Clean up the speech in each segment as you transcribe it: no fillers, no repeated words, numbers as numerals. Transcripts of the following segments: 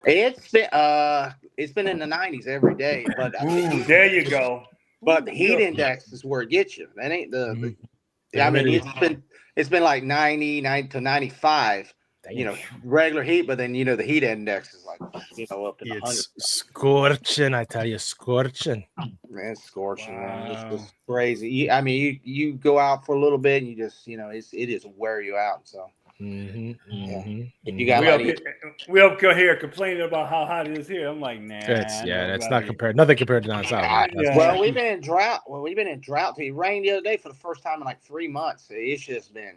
It's been in the 90s every day, but Ooh, there you go. but the heat Good. index is where it gets you. That ain't Mhm. I mean, Humidity. it's been like 90 to 95, Damn. regular heat, but then the heat index is like up in the hundreds. It's scorching, I tell you, scorching. Man, it's scorching, man. It's Wow. just crazy. I mean, you go out for a little bit and you just it is wear you out. So if you got We up here complaining about how hot it is here. I'm like, nah. That's not compared. Nothing compared to down south. Well, we've been in drought. It rained the other day for the first time in like 3 months. It's just been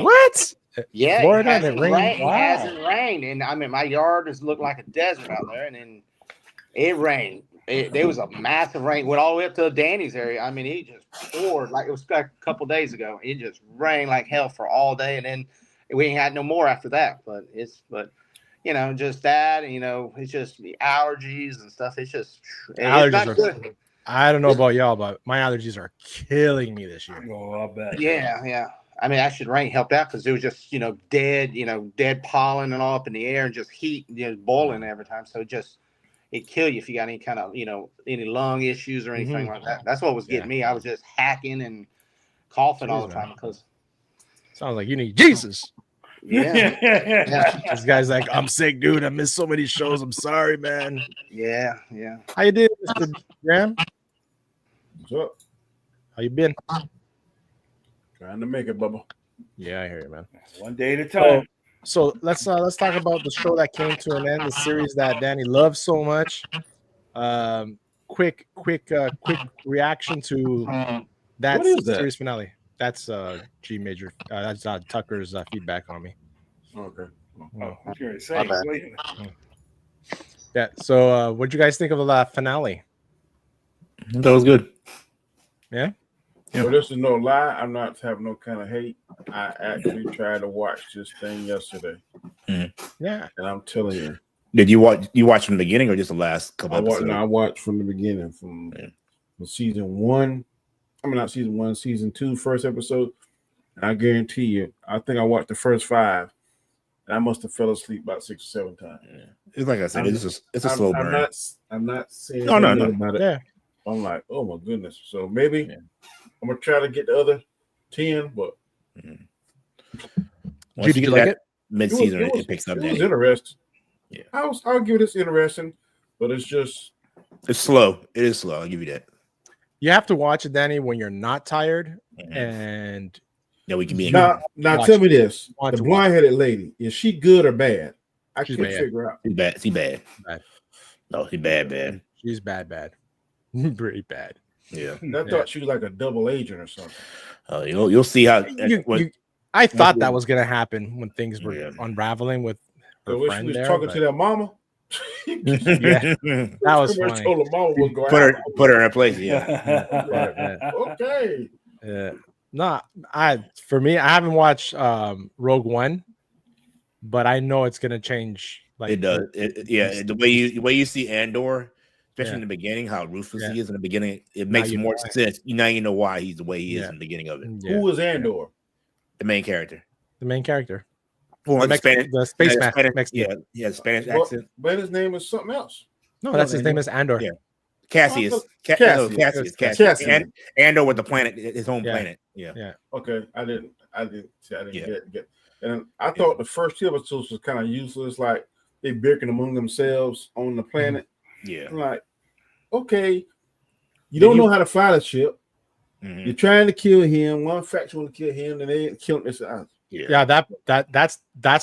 What? Yeah, Florida, it hasn't it rained. It hasn't rained, and I mean my yard has looked like a desert out there, and then it rained. There was a massive rain, went all the way up to Danny's area. I mean, it just poured like it was like a couple days ago. It just rained like hell for all day, and then we ain't had no more after that. But just that, and it's just the allergies and stuff. It's just Allergies not are good. I don't know about y'all, but my allergies are killing me this year. Oh, I bet. Yeah. I mean, actually, rain helped out because it was just dead pollen and all up in the air and just heat, boiling every time. So it kill you if you got any kind of any lung issues or anything like that. That's what was getting me. I was just hacking and coughing all the time because sounds like you need Jesus. Yeah. This guy's like, I'm sick, dude. I missed so many shows. I'm sorry, man. Yeah. How you doing, Mr. Graham? What's up? How you been? Trying to make it, Bubba. Yeah, I hear you, man. One day at a time. So let's talk about the show that came to an end, the series that Danny loves so much. Quick reaction to that series finale. That's G Major. That's Tucker's feedback on me. Okay. Yeah. So, what'd you guys think of the finale? That was good. Yeah. So this is no lie. I'm not having no kind of hate. I actually tried to watch this thing yesterday. Yeah. And I'm telling you. Did you watch from the beginning or just the last couple episodes? I watched from the beginning, from season 1. I mean, not season 1, season 2, first episode. And I guarantee you, I think I watched the first 5. And I must have fell asleep about 6 or 7 times. Yeah. It's like I said, it's a slow burn. I'm not saying no. About it. Yeah. I'm like, oh my goodness. So maybe I'm gonna try to get the other 10, but did you like it? Mid-season, it picks up. It was interesting. Yeah, I'll give it this interesting, but it's slow. It is slow. I'll give you that. You have to watch it, Danny, when you're not tired, and we can be now. Tell me this: the blonde-headed lady, is she good or bad? I can't figure out. She's bad. No, she's bad. She's bad. Pretty bad. Yeah. I thought she was like a double agent or something. You'll see how. I thought that was gonna happen when things were unraveling with her friend. She was talking to their mama. That was funny. Told her mama was going put her in place. Yeah. Okay. For me, I haven't watched Rogue One, but I know it's gonna change. Like it does. The way you see Andor, especially in the beginning, how ruthless he is in the beginning, it makes more sense. Now you know why he's the way he is in the beginning of it. Yeah. Who is Andor? The main character. Well, the space man. Spanish accent. But his name is something else. No, that's his name is Andor. Yeah. Cassius. Andor with the planet, his own planet. Yeah. Okay, I didn't get. And I thought the first 2 episodes was kind of useless, like they bickering among themselves on the planet. Yeah. I'm like, okay, you don't know how to fly a ship. You're trying to kill him. One faction want to kill him, and they kill him. That's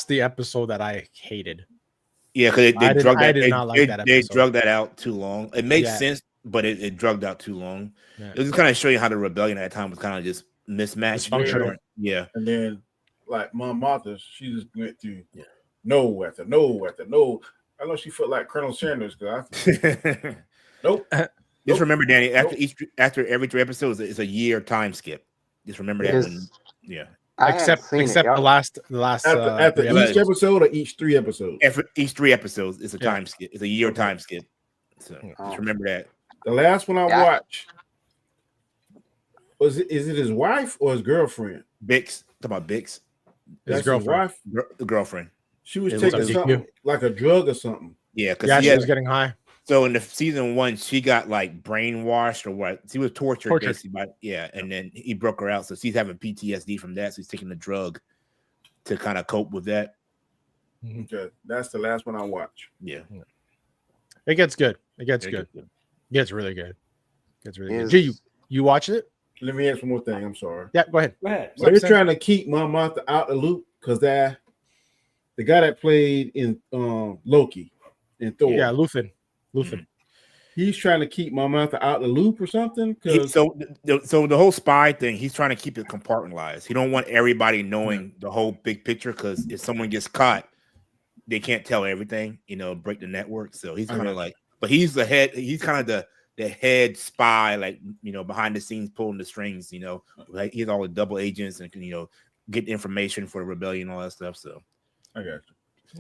the episode that I hated. Yeah, because they drugged that out too long. It makes sense, but it drugged out too long. Yeah. It was just kind of show you how the rebellion at that time was kind of just mismatched. Yeah. And then, like Mom Martha, she just went through no after no after no. I know she felt like Colonel Sanders because nope. Just remember, Danny, after every 3 episodes, it's a year time skip. Just remember that. Except the last after each episode or each 3 episodes. Each 3 episodes is a time skip. It's a year time skip. So just remember that. The last one I watched is it his wife or his girlfriend? Bix. Talk about Bix. That's his wife. The girlfriend. She was taking something like a drug or something. Yeah, because she was getting high. So in the season 1, she got like brainwashed or what? She was tortured. Basically by and then he broke her out. So she's having PTSD from that. So he's taking the drug to kind of cope with that. Okay, that's the last one I watch. Yeah, it gets good. It gets good. It gets really good. It gets really good. Gee, you watched it? Let me ask one more thing. I'm sorry. Yeah, go ahead. So they're trying to keep Martha out the loop because the guy that played in Loki and Thor. Yeah, Luthen. He's trying to keep Martha out the loop or something. So the whole spy thing, he's trying to keep it compartmentalized. He don't want everybody knowing the whole big picture because if someone gets caught, they can't tell everything. Break the network. So he's kind of like, but he's the head. He's kind of the head spy, like behind the scenes pulling the strings. Like he's all the double agents and get information for the rebellion, all that stuff. So I got you.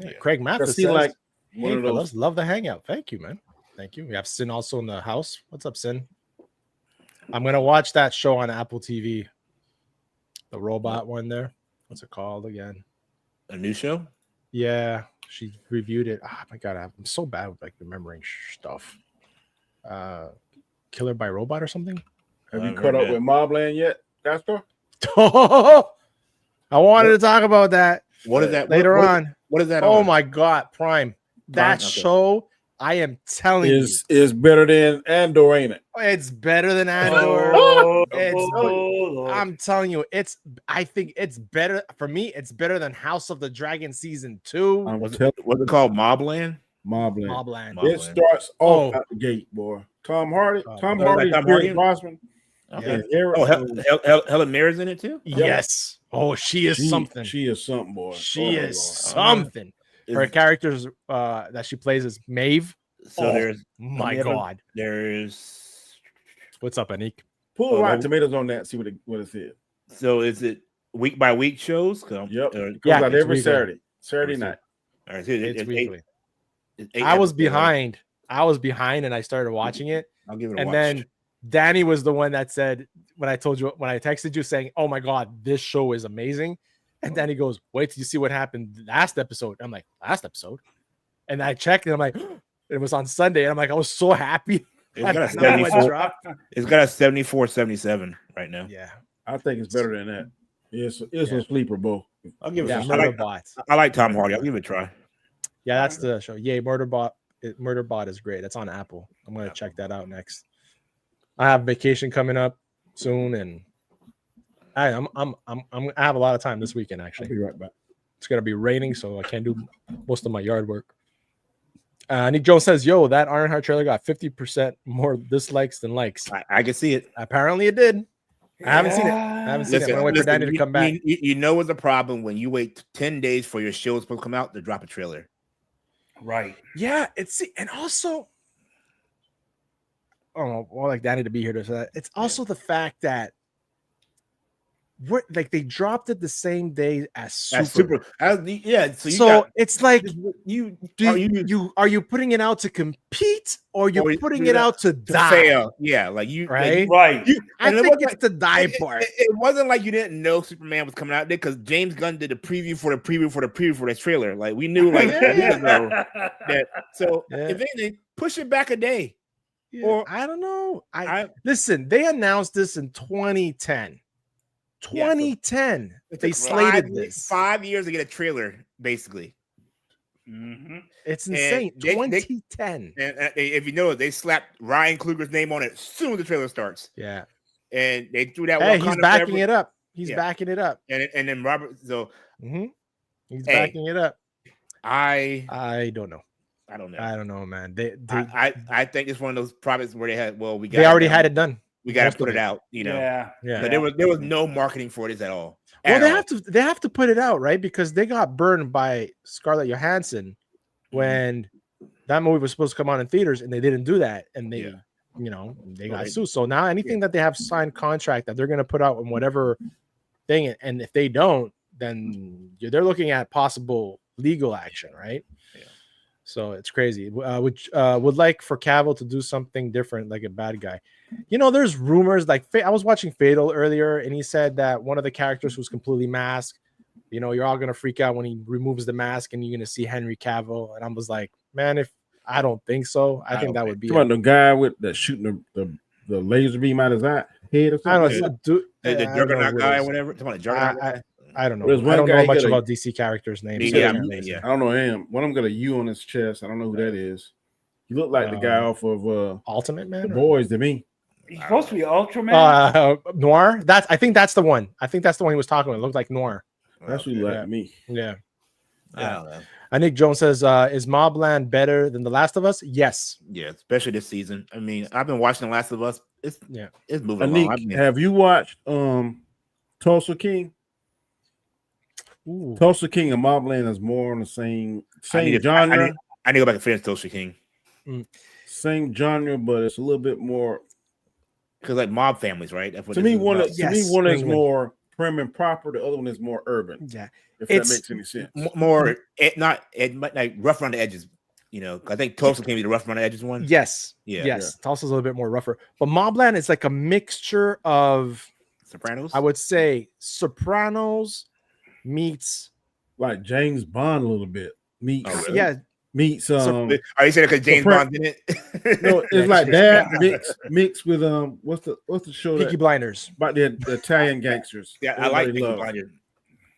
Yeah. Craig Mathis says, like one of those. Love the hangout. Thank you, man. Thank you. We have Sin also in the house. What's up, Sin? I'm gonna watch that show on Apple TV. The robot one there. What's it called again? A new show? Yeah, she reviewed it. Oh my god, I'm so bad with like remembering stuff. Killer by Robot or something. Have you caught up with Mobland yet, Castor? I wanted to talk about that. What is that later on? What is that? Oh my god, Prime. That show, I am telling you, is better than Andor, ain't it? It's better than Andor. I'm telling you, I think it's better for me. It's better than House of the Dragon season 2. What's it called? Mobland. It starts off at the gate, boy. Tom Hardy, Bosman. Okay. Helen Mirren's in it too. Yes. Oh, she is something. She is something, boy. She is something. Her characters that she plays is Maeve. So there's God. There's what's up, Anik? Pull Rotten Tomatoes on that. See what it says. So is it week by week shows? Yep. It goes out every Saturday night. All right, it's weekly. I was behind, and I started watching it. I'll give it a watch. And then Danny was the one that said when I texted you saying, "Oh my god, this show is amazing," and Danny goes, "Wait till you see what happened last episode." I'm like, "Last episode?" And I checked, and I'm like, it was on Sunday, and I'm like, I was so happy. It's got a 74. It's got a 74-77 right now. Yeah, I think it's better than that. It's a sleeper, bro. I'll give it. I like Tom Hardy. I'll give it a try. Yeah, that's the show. Yay, Murderbot is great. That's on Apple. I'm gonna check that out next. I have vacation coming up soon, and I have a lot of time this weekend. Actually, I'll be right back. It's gonna be raining, so I can't do most of my yard work. Nick Jones says, "Yo, that Ironheart trailer got 50% more dislikes than likes." I can see it. Apparently, it did. I haven't seen it. I'm gonna wait for Danny to come back. You know what's a problem when you wait 10 days for your show to come out to drop a trailer. Right. Yeah, and also, I don't know, I like Danny to be here to say that. It's also the fact that they dropped it the same day as Super. So it's like are you putting it out to compete or you're putting it out to die? Fail. Yeah, like you right. I think it's the die part. It wasn't like you didn't know Superman was coming out there because James Gunn did the preview for this trailer. Like we knew that. So if anything, push it back a day. Yeah, or I don't know. Listen, they announced this in 2010. 2010. They slated this 5 years to get a trailer, basically. Mm-hmm. It's insane. 2010. And if you know, they slapped Ryan Coogler's name on it as soon as the trailer starts. Yeah. And they threw that. Hey, he's backing it up. He's backing it up. And then Robert. So he's backing it up. I don't know. I don't know. I don't know, man. I think it's one of those projects where they already had it done. We got to put it out, Yeah. But there was no marketing for this at all. Well, they have to put it out, right? Because they got burned by Scarlett Johansson when that movie was supposed to come out in theaters, and they didn't do that, and they got sued. So now anything that they have signed contract that they're going to put out in whatever thing, and if they don't, then they're looking at possible legal action, right? Yeah. So it's crazy. Would like for Cavill to do something different, like a bad guy. There's rumors like I was watching Fatal earlier, and he said that one of the characters was completely masked. You're all gonna freak out when he removes the mask, and you're gonna see Henry Cavill. And I was like, man, if I don't think so. I think that don't would be. Come on, the guy with that shooting the laser beam out his eye head or I don't something. know. The I don't know Juggernaut who it guy is. or whatever. Come on, the Juggernaut I, guy. I don't know. There's one I don't guy, know he much got a- about DC characters' names. so Yeah, I can't really say. yeah. I don't know him. One of them got a U on his chest. I don't know who that is. He looked like the guy off of Ultimate The Man. Boys to me. He's supposed to be Ultraman. Noir. I think that's the one. I think that's the one he was talking about. It looked like Noir. That's who he looked like Yeah. to me. Yeah. I don't know. Nick Jones says, "Is Mobland better than The Last of Us?" Yes. Yeah, especially this season. I mean, I've been watching The Last of Us. It's moving along. Anik, have you watched Tulsa King? Ooh. Tulsa King and Mobland is more on the same genre. I need to go back and finish Tulsa King. Same genre, but it's a little bit more. Because like mob families, right? That's what To this me, is one about. is more prim and proper. The other one is more urban. Yeah. If that makes any sense. More like rough around the edges. You know, I think Tulsa can be the rough around the edges one. Yes. Yeah. Yes. Tulsa's a little bit more rougher, but Mobland is like a mixture of Sopranos. I would say Sopranos meets like James Bond a little bit. Meets Oh, really? yeah. meets Are you saying because James Bond in it? No, it's like that mixed with what's the show Peaky Blinders. about the Italian gangsters? Yeah, I like Everybody Peaky loves. Blinders.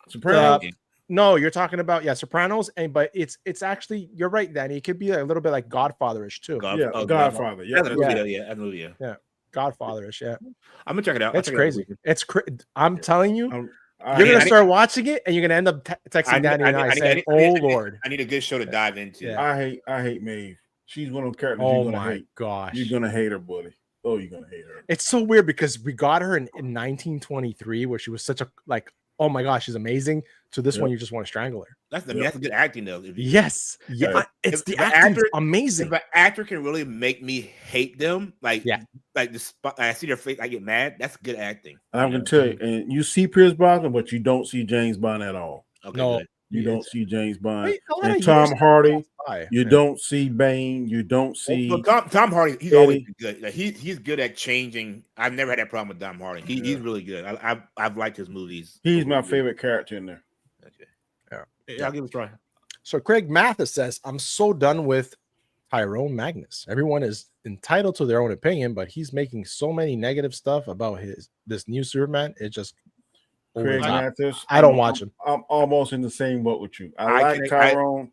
Sopranos. No, you're talking about Sopranos, but it's actually you're right, Danny. It could be a little bit like Godfatherish too. Godfather. Yeah, that's a movie. Yeah. That's a movie. Yeah. Godfatherish. Yeah, I'm gonna check it out. it's crazy. I'm telling you, I you're hate- gonna start watching it, and you're gonna end up texting Danny and I saying, "Oh Lord." I need a good show to dive into. Yeah. I hate Maeve. She's one of them characters Oh you're gonna my hate. gosh, You're gonna hate her, buddy. Oh, you're gonna hate her. it's so weird because we got her in 1923, where she was such a oh my gosh, she's amazing. To this one, you just want to strangle her. That's good acting though. Yes, yeah, it's If the an acting's actor- amazing. If an actor can really make me hate them, like I see their face, I get mad. That's good acting. And I'm gonna tell you, and you see Pierce Brosnan, but you don't see James Bond at all. Okay, No, good. You don't see James Bond. Wait, a lot and of Tom years Hardy. by. You don't see Bane. You don't see. Well, Tom Hardy, he's Eddie. always been good. Like he's good at changing. I've never had that problem with Tom Hardy. He's really good. I've liked his movies. He's my favorite character in there. Okay. Yeah. I'll give it a try. So Craig Mathis says, "I'm so done with Tyrone Magnus. Everyone is entitled to their own opinion, but he's making so many negative stuff about this new Superman. It just over Craig the top. Mathis. I don't watch him. I'm almost in the same boat with you. I I like can- Tyrone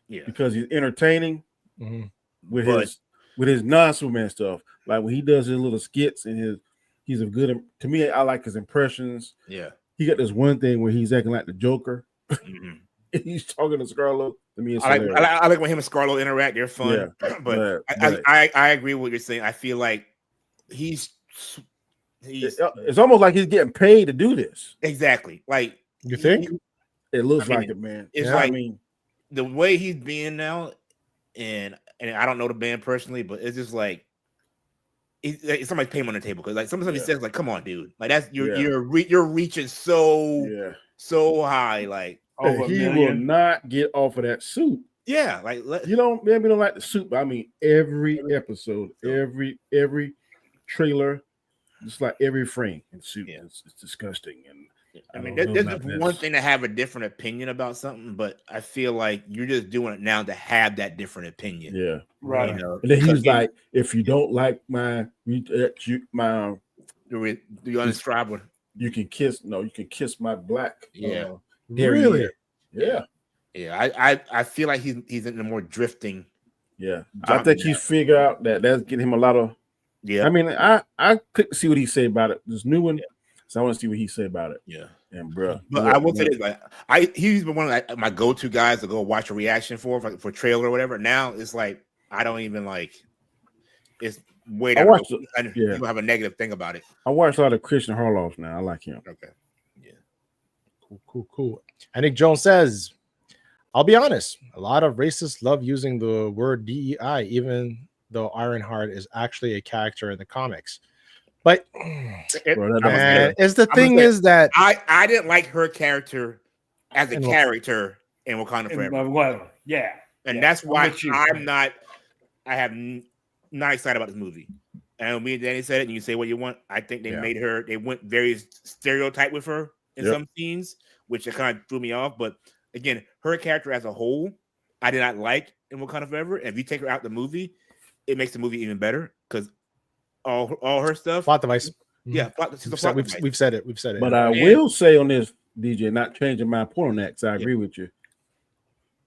Yeah. because he's entertaining Mhm. with But- his non-Superman stuff. Like when he does his little skits and he's a good. To me, I like his impressions. Yeah. He got this one thing where he's acting like the Joker. Mhm. He's talking to Scarlet. To me, it's I hilarious. like when him and Scarlett interact. They're fun. Yeah, but but- I agree with what you're saying. I feel like he's It's almost like he's getting paid to do this. exactly like You think? It looks I mean, like it, man. it's Yeah, like- I mean, the way he's being now, and I don't know the band personally, but it's just like it's somebody's paying on the table because like sometimes he says like, "Come on, dude, like that's you're reaching so high, like Over a he will million. not get off of that suit. yeah, like You don't maybe don't like the suit, but I mean every episode, every trailer, just like every frame in suit. Yeah. It's disgusting. And I mean, don't know there's about just this. one thing to have a different opinion about something, but I feel like you're just doing it now to have that different opinion. Yeah. Right. You know, And then because he's like, if you don't like my you unscribe you can kiss my black. Yeah. Really? Yeah. Yeah, I feel like he's in the more drifting. Yeah. I think he's figured out that that's getting him a lot of. Yeah. I mean, I couldn't see what he said about it. This new one. So I want to see what he said about it. Yeah. And bro, But I will say this, like he's been one of my go-to guys to go watch a reaction for trailer or whatever. Now it's like I don't even like it's way down. You don't have a negative thing about it. I watched a lot of Christian Harloff now. I like him. Okay. Yeah. Cool. And Nick Jones says, I'll be honest, a lot of racists love using the word DEI, even though Ironheart is actually a character in the comics. But the thing is that I didn't like her character as a character in Wakanda Forever. Well, yeah. And that's why I have not excited about this movie. And me and Danny said it, and you say what you want. I think they went very stereotype with her in some scenes, which it kind of threw me off. But again, her character as a whole, I did not like in Wakanda Forever. And if you take her out the movie, it makes the movie even better because all her stuff. Plot device. Yeah, she's a plot device. We've said it. We've said it. But I will say on this, DJ, not changing my point on that because I agree with you.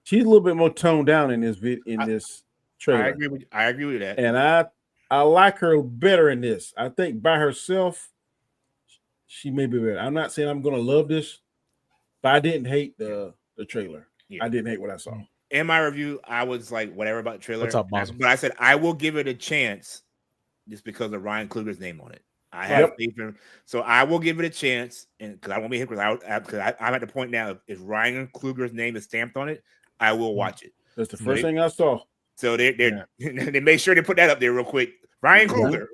She's a little bit more toned down in this trailer. I agree with that. And I like her better in this. I think by herself, she may be better. I'm not saying I'm gonna love this, but I didn't hate the trailer. Yeah. I didn't hate what I saw. In my review, I was like, whatever about the trailer. What's up, boss? But I said I will give it a chance just because of Ryan Coogler's name on it. I have faith in him. So I will give it a chance, and because I won't be here because I'm at the point now. If Ryan Coogler's name is stamped on it, I will watch it. That's the first thing I saw. So they made sure they put that up there real quick. Ryan Coogler,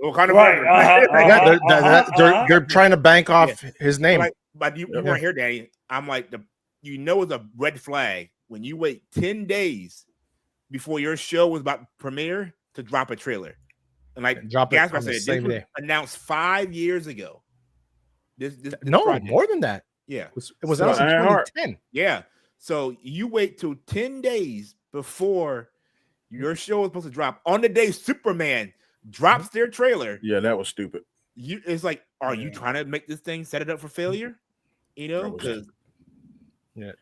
they're trying to bank off his name. But you weren't here, Danny. I'm like it's a red flag when you wait 10 days before your show was about to premiere to drop a trailer. And like drop it Gaspar on the said, same this was day. Announced 5 years ago. This project. More than that. Yeah, it was announced in 2010. Yeah, so you wait till 10 days before your show is supposed to drop on the day Superman drops their trailer. Yeah, that was stupid. It's like, are you trying to make this thing set it up for failure? You know, because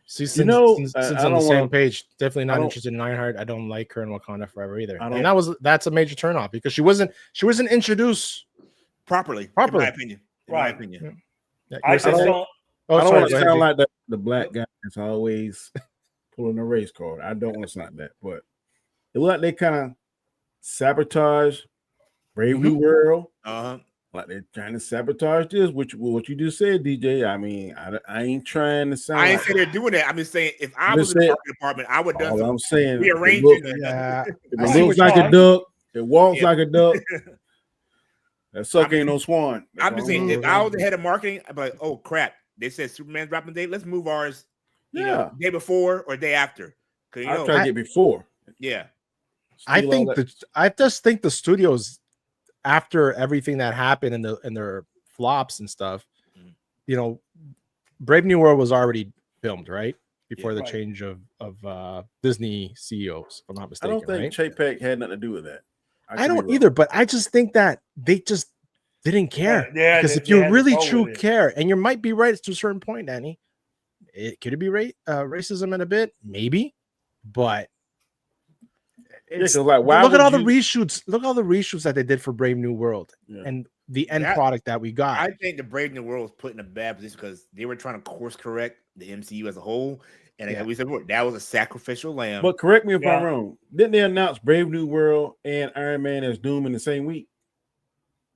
since on the same page, definitely not interested in Ironheart. I don't like her in Wakanda Forever either. And that's a major turnoff because she wasn't introduced properly. In my opinion. Yeah. I don't want to sound like the black guy that's always pulling a race card. I don't want to sound like that, but it looked like they kind of sabotage Brave New World. Like they're trying to sabotage this, what you just said, DJ. I mean, I ain't trying to sound. I ain't saying they're doing that. I'm just saying if I was in the marketing department, I would have done. I'm saying rearranging. It looks like a duck. It walks like a duck. That sucker ain't no swan. I'm just saying, if I was the head of marketing, I'd be like, oh crap, they said Superman's dropping date. Let's move ours. Day before or day after. I try to get before. Yeah, I just think the studios, after everything that happened in their flops and stuff, Brave New World was already filmed, right? Before the change of Disney CEOs, if I'm not mistaken. I don't think Chapek had nothing to do with that. I don't either, but I just think that they just didn't care. Because if you really true care, and you might be right to a certain point, Danny, could it be racism in a bit? Maybe, but like, look at all the reshoots. Look at all the reshoots that they did for Brave New World and the end product that we got. I think the Brave New World was put in a bad position because they were trying to course correct the MCU as a whole. And like we said before, that was a sacrificial lamb. But correct me if I'm wrong. Didn't they announce Brave New World and Iron Man as Doom in the same week?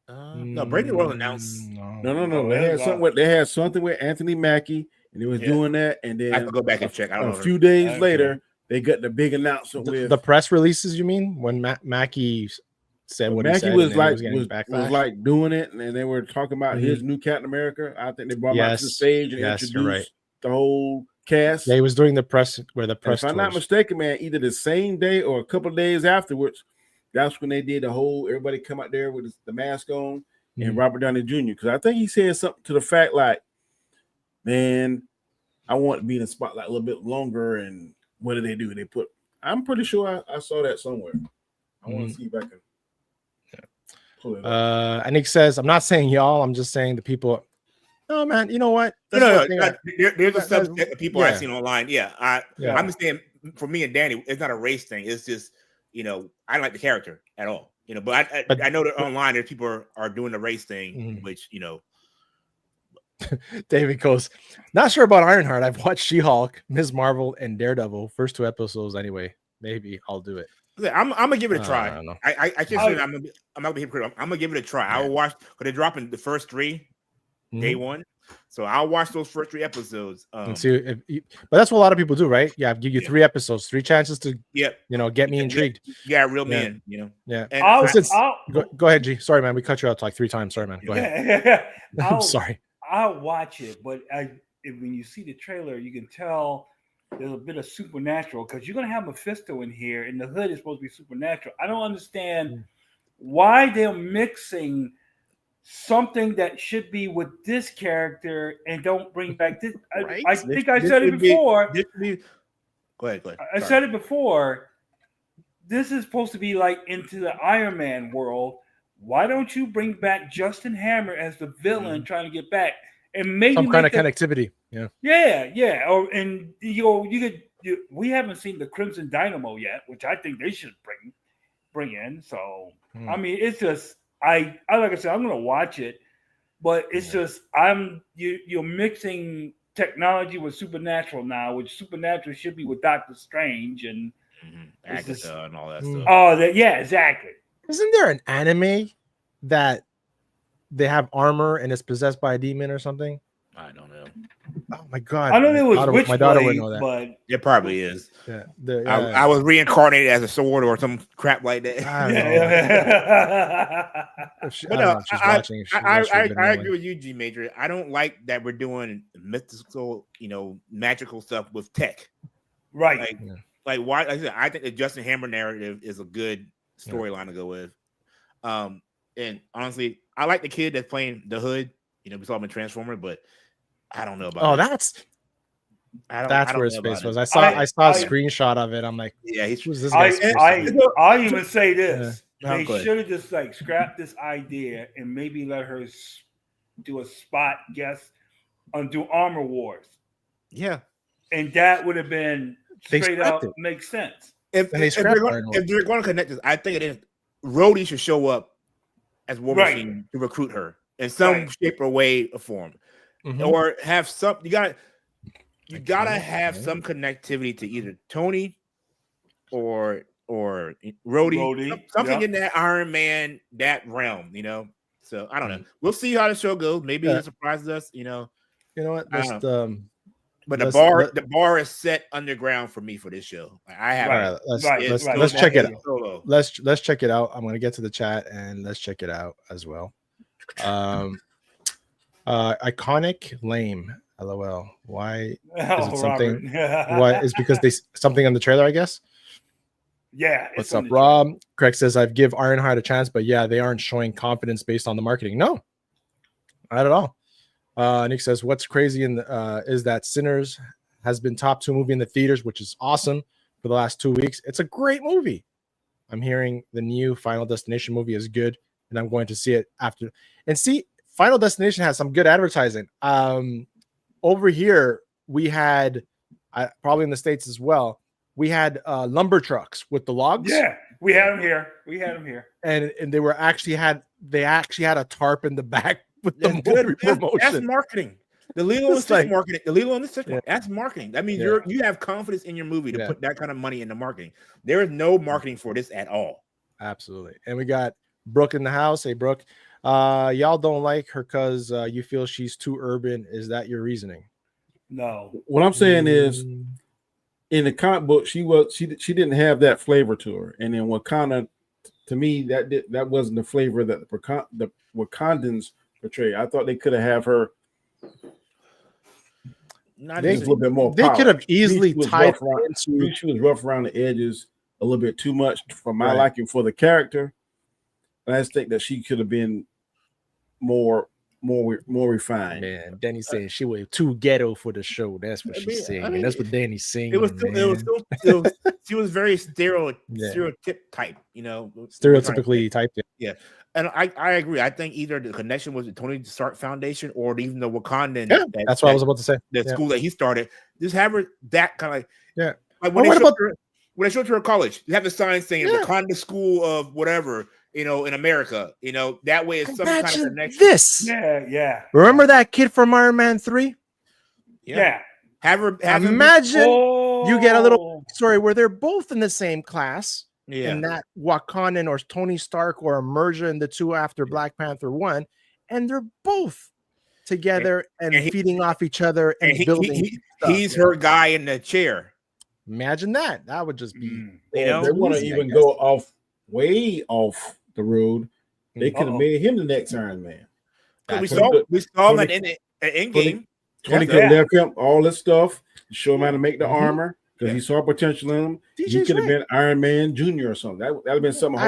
No, Brave New World announced. No. They had something with Anthony Mackie, and they was doing that. And then I have to go back and check. I don't know. A few days later, they got the big announcement with the press releases. You mean when Mackie said what Mackie he said? was like doing it, and they were talking about his new Captain America. I think they brought him out to the stage and introduced the whole cast. They was doing the press If I'm not mistaken, man, either the same day or a couple of days afterwards, that's when they did the whole everybody come out there with the mask on and Robert Downey Jr. Because I think he said something to the fact like, "Man, I want to be in the spotlight a little bit longer." And what did they do? They put. I'm pretty sure I saw that somewhere. I want to see if I can pull it up. And Nick says, "I'm not saying y'all. I'm just saying the people." No, man. You know what? There's a subset of people I've seen online. I'm just saying, for me and Danny, it's not a race thing. It's just, I don't like the character at all. But I know that online there's people are doing the race thing, which David goes, not sure about Ironheart. I've watched She-Hulk, Ms. Marvel, and Daredevil. First 2 episodes anyway. Maybe I'll do it. I'm gonna give it a try. I can't say I'm not gonna be hypocritical. I'm gonna give it a try. I will watch because they're dropping the first 3 day one. So I'll watch those first 3 episodes. And see but that's what a lot of people do, right? Yeah, I'll give you 3 episodes, 3 chances to get me intrigued. Reel me in, Yeah. And go ahead, G. Sorry, man. We cut you out like 3 times. Sorry, man. Go ahead. I'm sorry. I'll watch it, but when you see the trailer, you can tell there's a bit of supernatural because you're gonna have Mephisto in here, and the hood is supposed to be supernatural. I don't understand why they're mixing something that should be with this character and don't bring back this. I think I said it before. Go ahead. I said it before. This is supposed to be like into the Iron Man world. Why don't you bring back Justin Hammer as the villain trying to get back, and maybe Some kind of make connectivity. Yeah. yeah. Or and we haven't seen the Crimson Dynamo yet, which I think they should bring in. So I mean, it's just I like I said, I'm gonna watch it, but it's just you're mixing technology with supernatural now, which supernatural should be with Doctor Strange and Agatha and all that stuff. Oh, yeah, exactly. Isn't there an anime that they have armor and it's possessed by a demon or something? I don't know. Oh my god! I know there was my daughter would know that, but it probably is. Yeah, I was reincarnated as a sword or some crap like that. I agree with you, G Major. I don't like that we're doing mystical, magical stuff with tech. Right. Like why? Like I said, I think the Justin Hammer narrative is a good storyline to go with. And honestly, I like the kid that's playing the Hood. We saw him in Transformer, but I don't know about. That's where his face was. I saw a screenshot of it. I'm like, yeah, who's this guy? I even say this. Yeah. They should have just scrapped this idea and maybe let her do a spot guest on do Armor Wars. Yeah, and that would have been straight up makes sense. If they're going to connect this, I think it is. Rhodey should show up as War Machine to recruit her in some shape or way or form, or have some. You gotta have some connectivity to either Tony or Rhodey. Something in that Iron Man that realm, So I don't know. We'll see how the show goes. Maybe it surprises us. You know what? But the bar is set underground for me for this show. I have. Let's check it out. Let's check it out. I'm gonna get to the chat and let's check it out as well. Iconic lame. LOL. Why is it something? Why is because they something on the trailer? I guess. Yeah. What's up, Rob? Craig says I've give Ironheart a chance, but yeah, they aren't showing confidence based on the marketing. No, not at all. Nick says, what's crazy is that Sinners has been top 2 movie in the theaters, which is awesome for the last 2 weeks. It's a great movie. I'm hearing the new Final Destination movie is good, and I'm going to see it after. And see, Final Destination has some good advertising. Over here, we had, probably in the States as well, we had lumber trucks with the logs. Yeah, we had them here. And they were actually had a tarp in the back. With the promotion. That's marketing. The Lilo and Stitch marketing. The Lilo and Stitch. That's marketing. That means you have confidence in your movie to put that kind of money into marketing. There is no marketing for this at all. Absolutely. And we got Brooke in the house. Hey, Brooke. Y'all don't like her because you feel she's too urban. Is that your reasoning? No. What I'm saying is, in the comic book, she didn't have that flavor to her, and then Wakanda, to me, that wasn't the flavor that the Wakandans portray. I thought they could have her a little bit more. They could have easily tied her into. She was rough around the edges a little bit too much for my liking for the character. And I just think that she could have been more refined. Man, Danny's saying she was too ghetto for the show. That's what she's saying. And that's what Danny's saying. She was very stereotype type, stereotypically typed. Yeah. And I agree. I think either the connection was the Tony Stark Foundation or even the Wakandan. Yeah, that's what I was about to say. The school that he started. Just have her that kind of like when they showed her at college, you have the sign saying Wakanda School of whatever, in America. That way it's some kind of connection. This. Yeah. Remember that kid from Iron Man 3? Yeah. Imagine you get a little story where they're both in the same class. Yeah. And that Wakandan or Tony Stark or a merger in the two after Black Panther 1, and they're both together and feeding off each other and building. He's her guy in the chair. Imagine that. That would just be. They want to even go way off the road. They could have made him the next Iron Man. We saw that in Endgame. Tony could have left him all this stuff, show him how to make the armor. Because he saw potential in him. He could have been Iron Man Jr. or something. That would have been something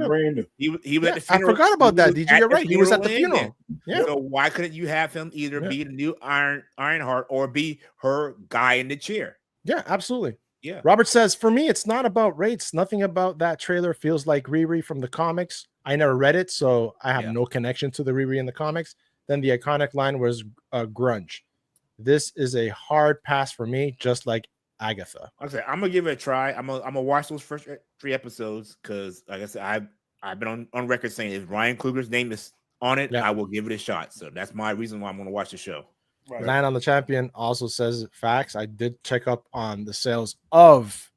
brand new. He was at the funeral. I forgot about that, DJ. You're right. He was at the funeral. Yeah. So why couldn't you have him either be the new Ironheart or be her guy in the chair? Yeah, absolutely. Yeah. Robert says, for me, it's not about rates. Nothing about that trailer feels like Riri from the comics. I never read it, so I have no connection to the Riri in the comics. Then the iconic line was grunge. This is a hard pass for me, just like Agatha. Okay, I'm gonna give it a try. I'm gonna watch those first 3 episodes because, like I said, I've been on record saying if Ryan Coogler's name is on it, I will give it a shot. So that's my reason why I'm gonna watch the show. Right. Land on the Champion also says facts. I did check up on the sales of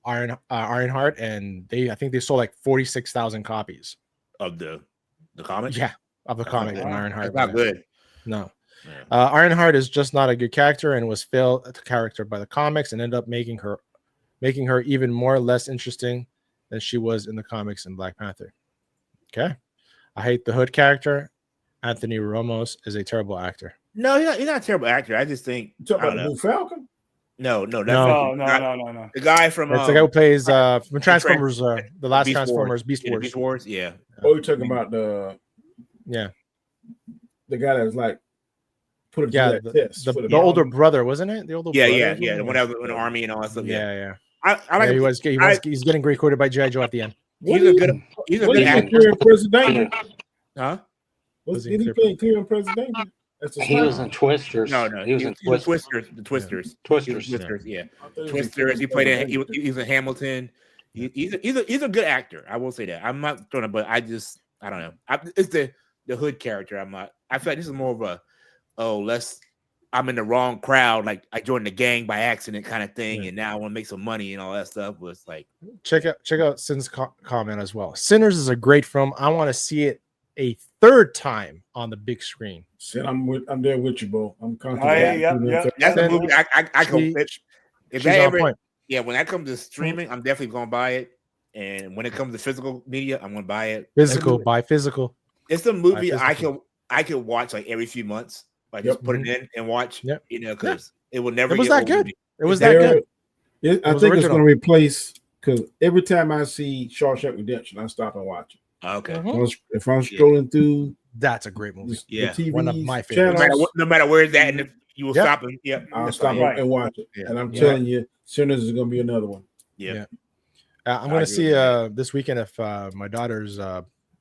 Ironheart, and I think they sold like 46,000 copies of the comic. Yeah, of the comic from Ironheart. That's not good. No. Ironheart is just not a good character and was failed character by the comics and ended up making her even more less interesting than she was in the comics in Black Panther. Okay. I hate the Hood character. Anthony Ramos is a terrible actor. No, he's not a terrible actor. I just think You talking about the Blue Falcon? No. No. The guy from it's the guy who plays from Transformers, the last Beast Transformers, Wars. Beast Wars. Beast Wars, yeah. Oh, you're talking about the guy that was like put it to that test. The older brother, wasn't it? The older brother. Yeah. The one that was in the army and all that stuff. Yeah. I like he's getting recorded by G.I. Joe at the end. He's a good actor. Clear and President? Huh? Did he play Clear and President? He was in Twisters. No, he was in Twisters. The Twisters. Twisters. Yeah. Twisters. He played in. He was in Hamilton. He's a good actor. I will say that. I'm not throwing it, but I don't know. It's the Hood character. I feel like this is more of a I'm in the wrong crowd. Like I joined the gang by accident kind of thing, and now I want to make some money and all that stuff. But it's like check out Sin's comment as well. Sinners is a great film. I want to see it a third time on the big screen. Sin, I'm there with you, Bo. I'm confident. That's the movie I can pitch. If that ever, when that comes to streaming, I'm definitely gonna buy it. And when it comes to physical media, I'm gonna buy it. Buy physical. It's a movie I can watch like every few months. Like just put it in and watch. Because it will never. It was get that old good. movie. It was that good. I think it's going to replace because every time I see Shawshank Redemption, I stop and watch it. Okay. If I'm scrolling through, that's a great movie. The TV one of my favorites. No matter where it's at, and you will stop and I'll stop and watch it. And I'm telling you, Sinners is going to be another one. I'm going to see this weekend if my daughter's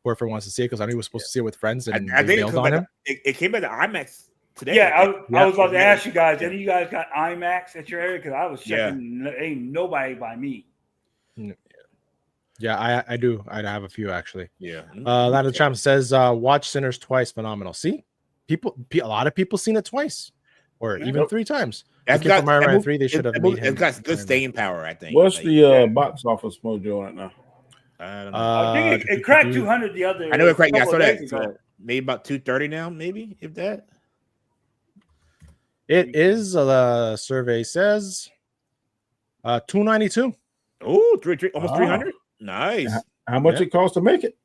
boyfriend wants to see it because I knew he was supposed to see it with friends and I think on him. It came at the IMAX today. Yeah, I was about to ask you guys. Any of you guys got IMAX at your area? Because I was checking. Ain't nobody by me. Yeah, I do. I have a few actually. Yeah. Lana Champ says, "Watch Sinners twice. Phenomenal." See, a lot of people seen it twice, or even 3 times. That's got from Iron Man 3. They should have made him. It's got good staying power, I think. What's the box office mojo on it now? I don't know. I think it cracked 200 the other. I know it cracked. Yeah, I saw that. So maybe about 230 now, maybe if that. It is. The survey says 292. Oh, almost 300. Nice. How much it costs to make it?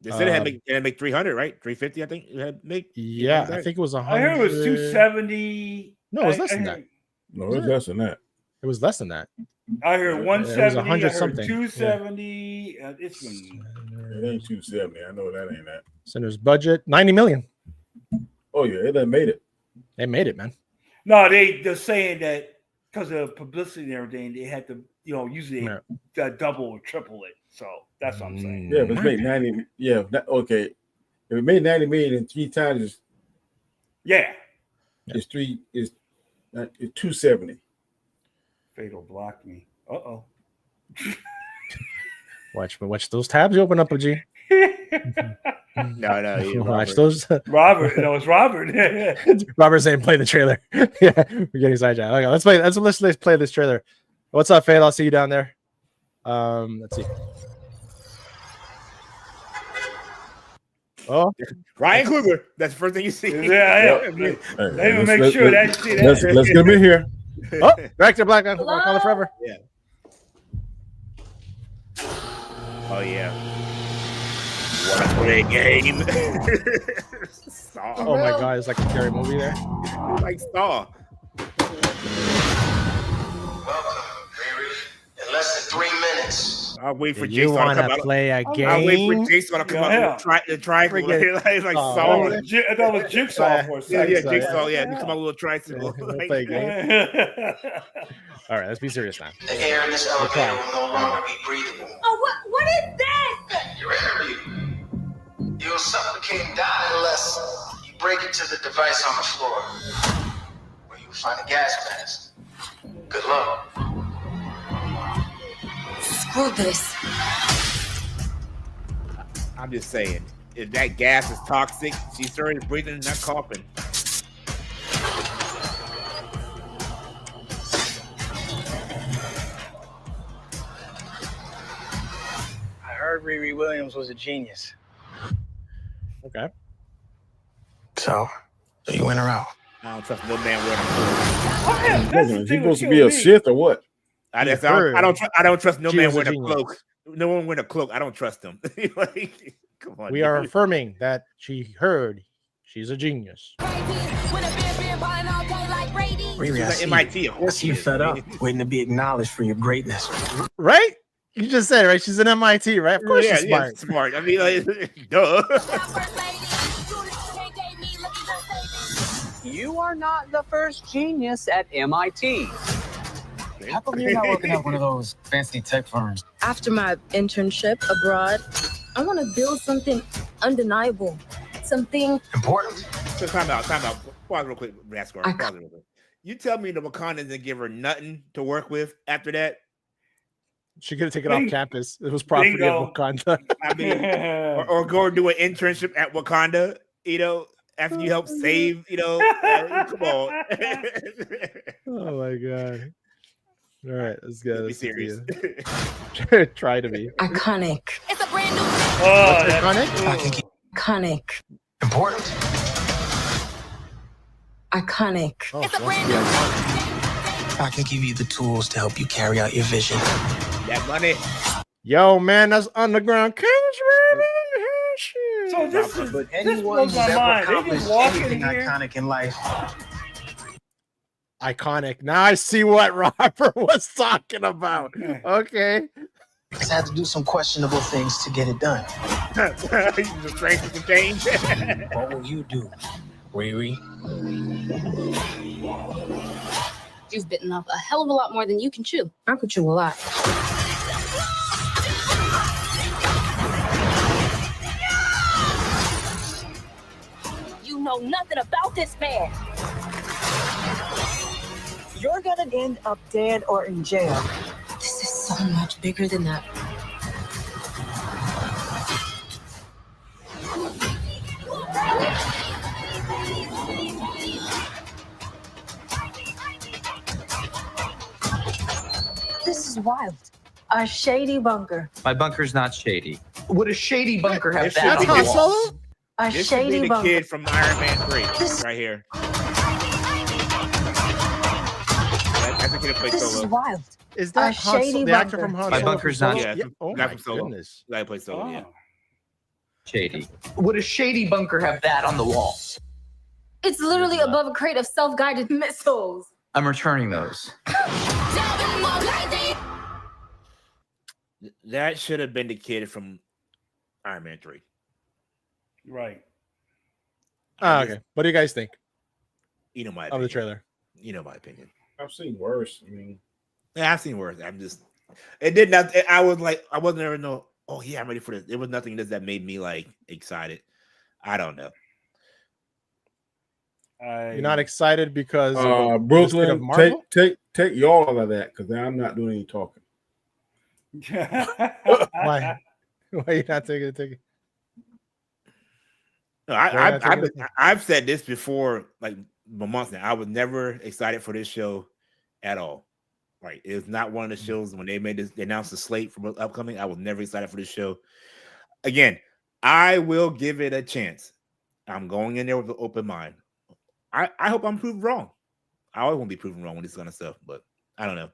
They said it had to make 300, right? 350, I think it had to make. Yeah, I think it was 100. I heard it was 270. No, it was less than that. No, it was less than that. It was less than that. I heard 170. It was 100 I heard something. 270. It's been. It ain't 270. I know that ain't that. Sinners budget 90 million. Oh yeah, it done made it. They made it, man. No, they're saying that because of publicity and everything, they had to, usually double or triple it. So that's what I'm saying. Yeah, but it's made 90. Yeah, okay. If it made 90 million in 3 times, it's 270. Fatal blocked me. Uh-oh. Watch those tabs you open up, G. No. Watch those. Robert. No, it's Robert. Robert's saying play the trailer. Yeah, we're getting sidetracked. Okay, let's play this trailer. What's up, Faye? I'll see you down there. Let's see. Oh, Ryan Coogler. That's the first thing you see. Yeah. Let me make sure that you see that. Let's get him in here. Oh, back to Black Wakanda Forever. Yeah. Oh yeah. What a great game. Oh my god, it's like a scary movie there. Like Saw. Welcome, Riri. In less than 3 minutes. I'll wait for You Jason to want come to out. play a I'll wait for game? Jason to come Yeah. out with the triangle. Friggin- It's like Oh, Saw. I thought it was Jigsaw for a Yeah, second. yeah, So, Jigsaw. What Yeah, the you come hell? out with a little tricycle. We'll like, play a game. All right, let's be serious now. The air in this elevator try. will no longer be breathable. Oh, what is that? Your interview. You'll suffocate down unless you break into the device on the floor, where you'll find a gas mask. Good luck. Screw this. I'm just saying, if that gas is toxic, she's already breathing and not coughing. I heard Riri Williams was a genius. Okay. So you went her out. I don't trust no man wearing a Oh, yeah, that's the Is he thing that supposed to killed be a me. Sith or what? I heard don't trust no she man was a wearing a genius. cloak. No one wearing a cloak. I don't trust them. Like, come on. We are affirming that she heard she's a genius. Riri, She's I like see, MIT. Of I course see you she is. fed up, waiting to be acknowledged for your greatness. Right? You just said it, right? She's an MIT, right? Of course she's smart. smart. I mean, like, duh. You are not the first genius at MIT. How come you're not working at one of those fancy tech firms? After my internship abroad, I want to build something undeniable. Something Important? So time out. Pause real quick, Rascal. Pause real quick. You tell me the Wakandans didn't give her nothing to work with after that? She could have taken it off campus. It was property Bingo. of Wakanda. I mean, or go and do an internship at Wakanda, after you help save, come on. Oh my god. All right, let's go. Be serious. Try to be. iconic. It's a brand new Oh, that's Iconic? I can keep iconic. important? Iconic. Oh, It's a she wants to brand be new iconic. I can give you the tools to help you carry out your vision. That money. Yo, man, that's underground cash, man. so this is But this anyone blows who's my ever mind. They accomplished just walk in anything here. iconic in life, Iconic. Now I see what Robert was talking about. Okay. because I had to do some questionable things to get it done. You just strength some change. What will you do, Riri? You've bitten off a hell of a lot more than you can chew. I could chew a lot. You know nothing about this man. You're gonna end up dead or in jail. This is so much bigger than that. This is wild. A shady bunker. My bunker's not shady. Would a shady bunker have This that? should That's be on Han the this- wall? Solo? A This should be shady the bunker. kid from Iron Man 3 right here. That's the kid who plays This is Solo. wild. Is that A Han shady the actor bunker. from Han My Solo? bunker's from not- Solo? Yeah, Oh guy my from Solo. goodness. The guy who plays Solo, yeah. Shady. Would a shady bunker have that on the wall? It's literally above a crate of self-guided missiles. I'm returning those. That should have been the kid from Iron Man 3. Right. Oh, okay. What do you guys think You know my of the opinion. trailer? You know my opinion. I've seen worse. I mean, Yeah, I've seen worse. It did not. I was like, I wasn't ever no. Oh yeah, I'm ready for this. It was nothing that made me like excited. I don't know. You're not excited because of the state of Brooklyn, Marvel? take y'all out of that because I'm not doing any talking. Why? Why are you not taking a ticket? No, Yeah, I've said this before, like months now. I was never excited for this show at all. Right, it's not one of the shows when they announced the slate for upcoming. I was never excited for this show. Again, I will give it a chance. I'm going in there with an open mind. I hope I'm proved wrong. I always want to be proven wrong with this kind of stuff, but I don't know.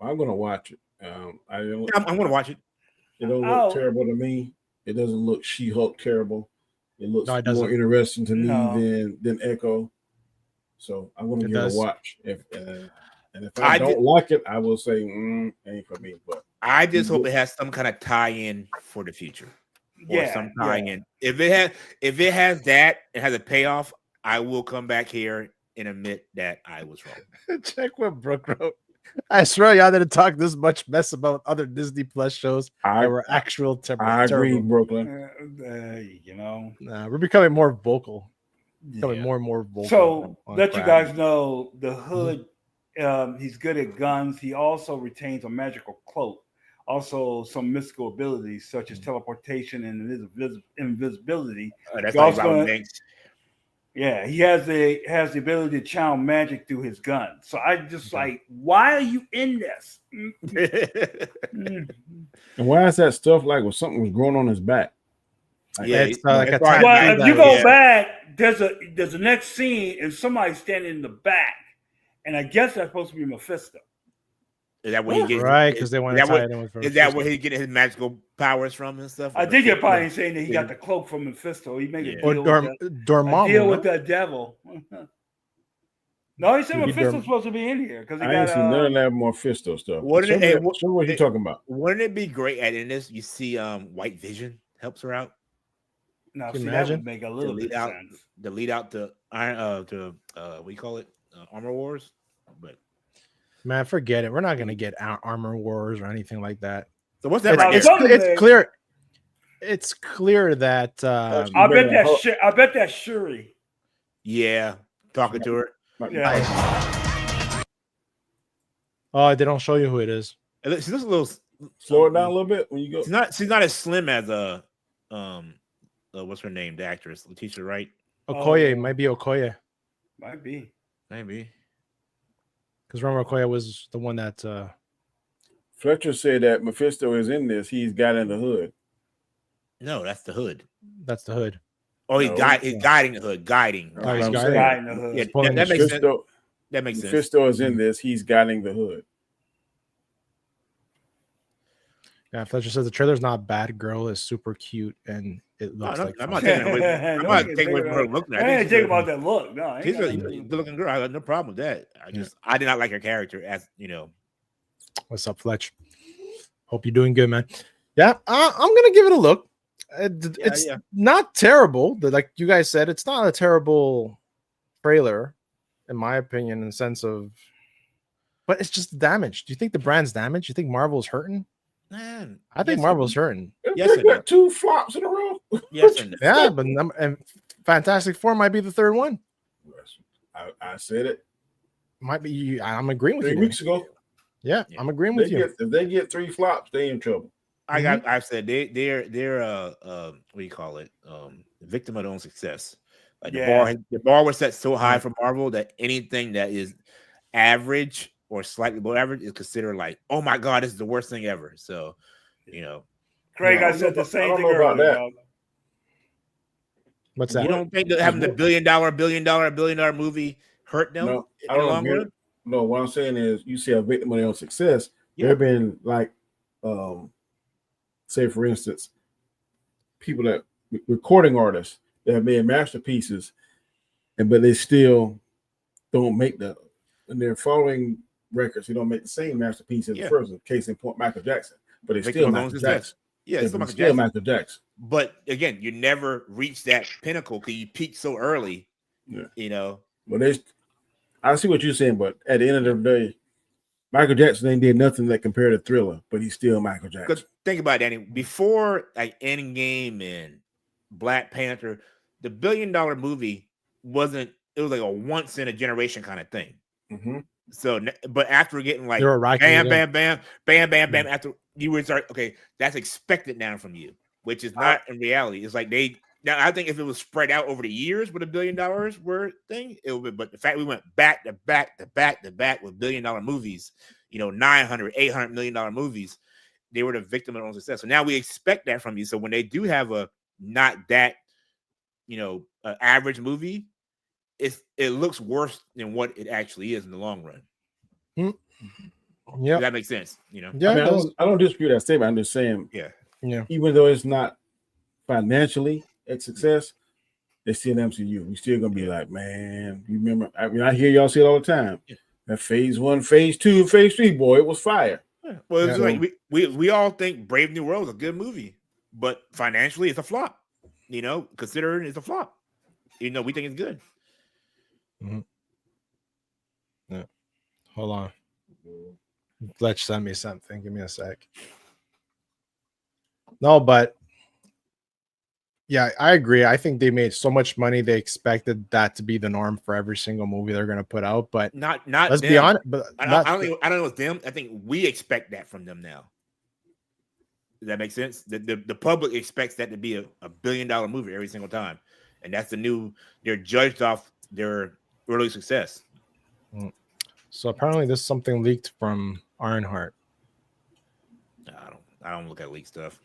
I'm gonna watch it. I'm I'm gonna watch it. It don't look terrible to me. It doesn't look She-Hulk terrible. It looks No, it more doesn't. interesting to me No. than Echo. So I'm gonna It give it does. a watch. And if I don't like it, I will say ain't for me. But I just hope it has some kind of tie-in for the future. Or some tie-in. If it has that, it has a payoff, I will come back here and admit that I was wrong. Check what Brooke wrote. I swear y'all didn't talk this much mess about other Disney Plus shows that were actual I agree, terrible. Brooklyn. You know, we're becoming more vocal. Becoming more and more vocal. So let you guys know the Hood. He's good at guns. He also retains a magical cloak. Also, some mystical abilities such as teleportation and invisibility. That's like Robin Banks. Yeah, he has the ability to channel magic through his gun. So I just like, why are you in this? And why is that stuff like when something was growing on his back? Like, it's like a well, if you go back, there's a next scene and somebody's standing in the back, and I guess that's supposed to be Mephisto. Is that where he gets right? Because they want to tie it in with. Is that where he getting his magical powers from and stuff? I think you're probably saying that he got the cloak from Mephisto. He made a deal, deal with the devil. No, he said Mephisto's supposed to be in here because I ain't seen none of that Mephisto stuff. What you talking about? Wouldn't it be great in this? You see, White Vision helps her out. Now, see, that would make a little bit of sense. The lead out to what do you call it? Armor Wars, but. Man, forget it. We're not gonna get Armor Wars or anything like that. So what's that? It's clear. It's clear that I bet that's Shuri. Yeah, talking to her. Yeah. Oh, they don't show you who it is. She looks a little. Slow it down a little bit when you go. She's not as slim as what's her name? The actress Letitia Wright. Okoye might be Okoye. Might be. Maybe. Because remember, Okoye was the one that Fletcher said that Mephisto is in this. He's got in the hood. No, that's the Hood. That's the Hood. Oh, he's guiding the Hood. Guiding. Oh, he's guiding the Hood. Yeah, that makes sense. That makes sense. Mephisto is in this. He's guiding the Hood. Yeah, Fletcher says the trailer's not bad. Girl is super cute and it looks like. I'm not taking away. I'm not taking away from her look. I ain't thinking about that look. No, she's a good-looking girl. I got no problem with that. I did not like her character as you know. What's up, Fletch? Hope you're doing good, man. Yeah, I'm gonna give it a look. It's not terrible. Like you guys said, it's not a terrible trailer, in my opinion, in the sense of. But it's just damaged. Do you think the brand's damaged? Do you think Marvel's hurting? Man, I think Marvel's hurting. Yes, they got 2 flops in a row. Yes, yeah, but and Fantastic Four might be the third one. I said it. Might be. I'm agreeing with you. 3 weeks ago. Yeah, I'm agreeing with you. If they get 3 flops, they in trouble. I've said they're what do you call it? Victim of their own success. Like the bar was set so high for Marvel that anything that is average or slightly below average is considered like, oh my god, this is the worst thing ever. So, you know, Craig, I said the same thing earlier. What's that? You don't think that having the billion dollar movie hurt them? No, I don't agree. No, what I'm saying is, you see a victim of their own success. There have been like, say for instance, people that recording artists that have made masterpieces, but they still don't make and they're following records. They don't make the same masterpiece as the first one. Case in point, Michael Jackson, but it's still Michael Jackson. Yeah, it's still Michael Jackson. But again, you never reach that pinnacle because you peaked so early. Yeah. You know. Well, I see what you're saying, but at the end of the day, Michael Jackson ain't did nothing that compared to Thriller, but he's still Michael Jackson. Because think about it, Danny. Before like Endgame and Black Panther, the $1 billion movie wasn't. It was like a once in a generation kind of thing. Mm-hmm. So, but after getting like bam, after you would start, okay, that's expected now from you, which is not in reality. It's like now I think if it was spread out over the years with $1 billion worth thing, it would be, but the fact we went back to back with $1 billion movies, you know, 900, $800 million movies, they were the victim of their own success. So now we expect that from you. So when they do have a not that, you know, average movie, it looks worse than what it actually is in the long run. Yeah, that makes sense. You know, yeah, I don't dispute that statement. I'm just saying, yeah. Even though it's not financially a success, it's still MCU. We still gonna be like, man, you remember? I mean, I hear y'all say it all the time. That phase 1, phase 2, phase 3, boy, it was fire. Yeah. Well, it's Yeah. like we all think Brave New World is a good movie, but financially it's a flop. You know, considering it's a flop. You know, we think it's good. Mhm. Yeah. Hold on. Fletch sent me something. Give me a sec. No, but yeah, I agree. I think they made so much money they expected that to be the norm for every single movie they're going to put out. But Not let's them. be honest. But I don't know it's them. I think we expect that from them now. Does that make sense? The public expects that to be a $1 billion movie every single time, and that's they're judged off their early success. So apparently, there's something leaked from Ironheart. I don't look at leak stuff.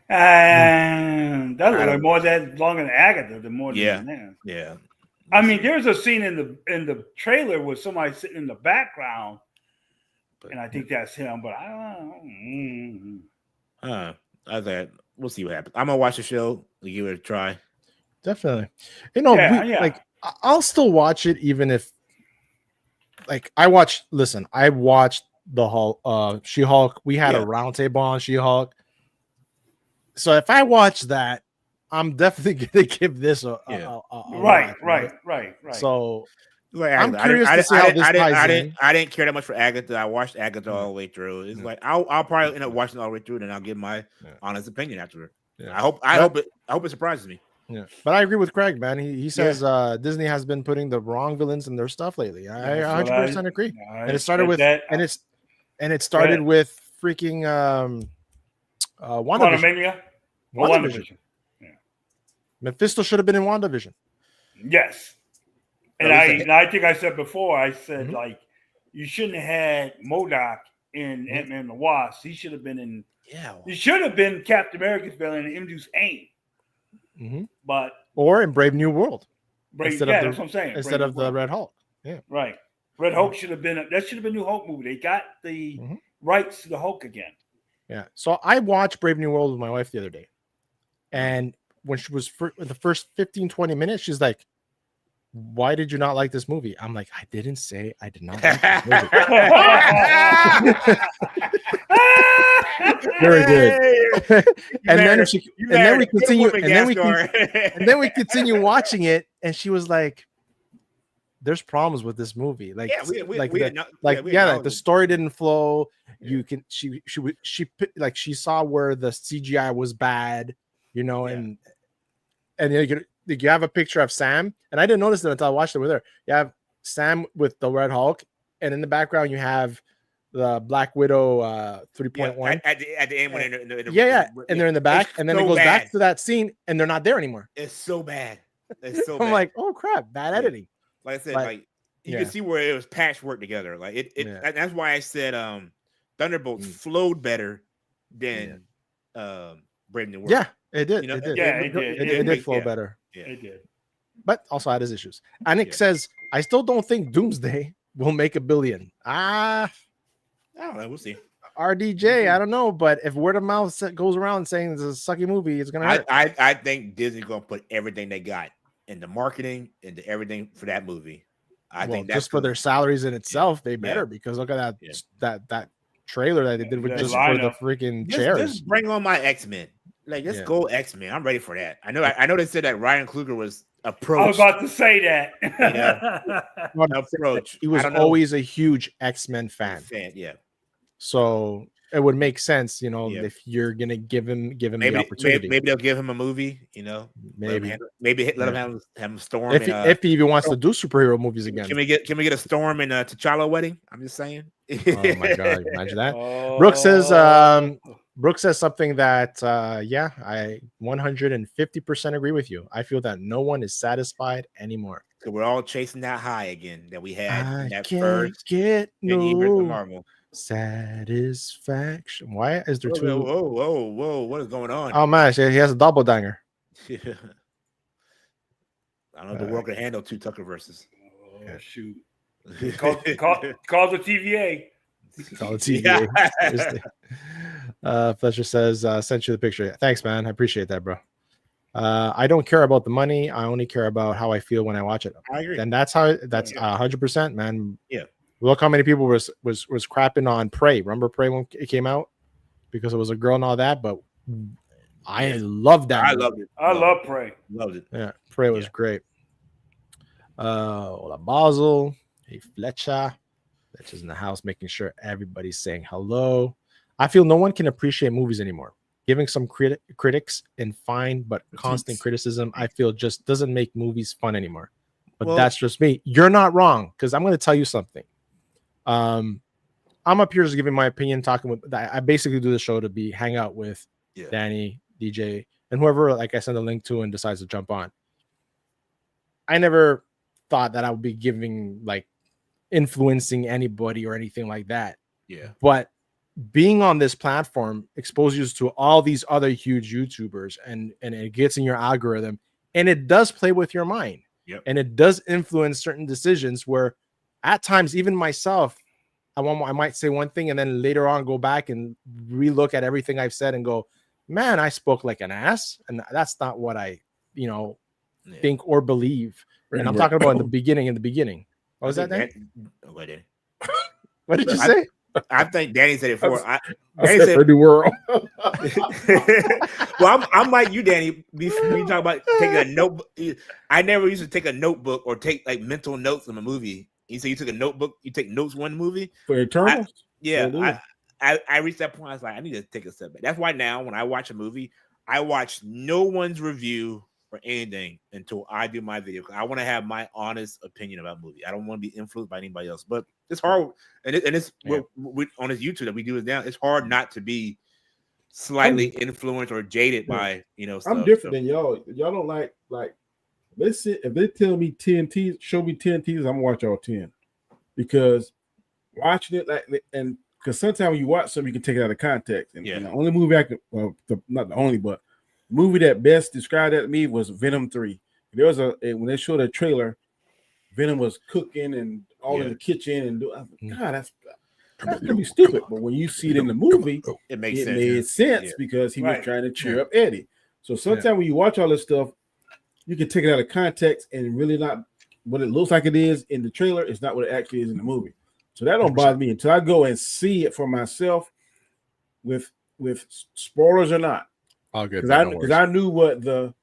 And that was more that longer than Agatha, the more Yeah, than that. yeah. I mean, there's a scene in the trailer with somebody sitting in the background, and I think that's him. But I don't know. I thought we'll see what happens. I'm gonna watch the show. Give it a try. Definitely. You know, like I'll still watch it even if like I watched the Hulk, She-Hulk. We had a roundtable on She-Hulk. So if I watch that, I'm definitely gonna give this a right. So like, I'm curious to see how this ties in. I didn't care that much for Agatha. I watched Agatha all the way through. It's like I'll probably end up watching it all the way through, and I'll give my honest opinion after. Yeah. I hope it surprises me. Yeah, but I agree with Craig, man. He says Disney has been putting the wrong villains in their stuff lately. I 100% agree. And it started with it started with freaking WandaVision. WandaVision. Yeah. Mephisto should have been in WandaVision. Yes. And I think I said before, I said like you shouldn't have had MODOK in Ant-Man and the Wasp. He should have been in he should have been Captain America's villain and introduced AIM. But or in Brave New World. That's what I'm saying. Instead of the Red Hulk. Yeah. Right. Red Hulk should have been that should have been a new Hulk movie. They got the rights to the Hulk again. Yeah. So I watched Brave New World with my wife the other day. And when she was the first 15, 20 minutes, she's like, why did you not like this movie? I'm like, I didn't say I did not like this movie. Very good. and then we continue watching it, and she was like, "There's problems with this movie. Like, the story didn't flow. You can she saw where the CGI was bad, you know, and you have a picture of Sam, and I didn't notice it until I watched it with her. You have Sam with the Red Hulk, and in the background you have the Black Widow 3.1 at the end when and they're in the back, and then it goes back to that scene, and they're not there anymore. It's so bad. It's so I'm like, oh crap, bad editing. Like I said, like you can see where it was patchwork together. Like and that's why I said Thunderbolts flowed better than Brave New World. Yeah, it did. You know? It did flow better. Yeah, it did. But also had his issues. Anik says, I still don't think Doomsday will make $1 billion. I don't know. We'll see. RDJ, I don't know, but if word of mouth goes around saying it's a sucky movie, it's gonna hurt. I think Disney's gonna put everything they got into marketing, into everything for that movie. I think that's just for their salaries in itself, they better because look at that trailer that they did with just for the freaking chairs. Just bring on my X-Men. Like, let's go X-Men. I'm ready for that. I know they said that Ryan Coogler was approached. I was about to say that. Approach. He was always a huge X-Men fan. So it would make sense, you know, if you're gonna give him the opportunity. Maybe they'll give him a movie, you know. Maybe let him have a Storm. If he even wants to do superhero movies again. Can we get a Storm in T'Challa wedding? I'm just saying. Oh my god, imagine that. Brooke says something that I 150% agree with you. I feel that no one is satisfied anymore. So we're all chasing that high again that we had in that can't first get 10 years of Marvel. Satisfaction. Why is there two? Whoa! What is going on? Oh man, he has a double danger. I don't know if the world can handle 2 Tucker verses. Oh shoot! Call the TVA. Call the TVA. Fletcher says, "Sent you the picture. Thanks, man. I appreciate that, bro. I don't care about the money. I only care about how I feel when I watch it. I agree, and that's 100%, man. Yeah. Look how many people was crapping on Prey. Remember Prey when it came out because it was a girl and all that. But I loved that. I movie. loved it. I love Prey. Loved it. Yeah, Prey was great. Hola Basel, hey Fletcher. Fletcher's in the house making sure everybody's saying hello. I feel no one can appreciate movies anymore. Giving some critics and fine but constant criticism, I feel just doesn't make movies fun anymore. But that's just me. You're not wrong, because I'm going to tell you something. I'm up here just giving my opinion, talking with. I basically do the show to hang out with Danny, DJ, and whoever like I send a link to and decides to jump on. I never thought that I would be giving like influencing anybody or anything like that. Yeah. But being on this platform exposes you to all these other huge YouTubers, and it gets in your algorithm, and it does play with your mind. Yep. And it does influence certain decisions where at times, even myself, I might say one thing and then later on go back and relook at everything I've said and go, man, I spoke like an ass. And that's not what I, think or believe. And I'm talking about in the beginning. What was that, Dan? What did you say? I think Danny said it before. Danny said the world. Well, I'm like you, Danny. We talk about taking a notebook. I never used to take a notebook or take like mental notes from a movie. You say you took a notebook, you take notes one movie for Eternals. I reached that point. I was like, I need to take a step back. That's why now when I watch a movie, I watch no one's review or anything until I do my video. I want to have my honest opinion about movie. I don't want to be influenced by anybody else. But it's hard, and it's on his YouTube that we do this now. It's hard not to be slightly influenced or jaded by stuff. I'm different than y'all. Y'all don't like listen. If they tell me 10 teas, show me 10 teas, I'm gonna watch all 10 because watching it and because sometimes when you watch something, you can take it out of context. And the only movie not the only, but movie that best described that to me was Venom 3. There was when they showed a trailer, Venom was cooking and all in the kitchen and God, that's gonna be stupid. But when you see it in the movie, it made sense because he was trying to cheer up Eddie. So sometimes when you watch all this stuff, you can take it out of context and really not what it looks like it is in the trailer. It's not what it actually is in the movie. So that don't bother me until I go and see it for myself with spoilers or not. All good. Because I knew what the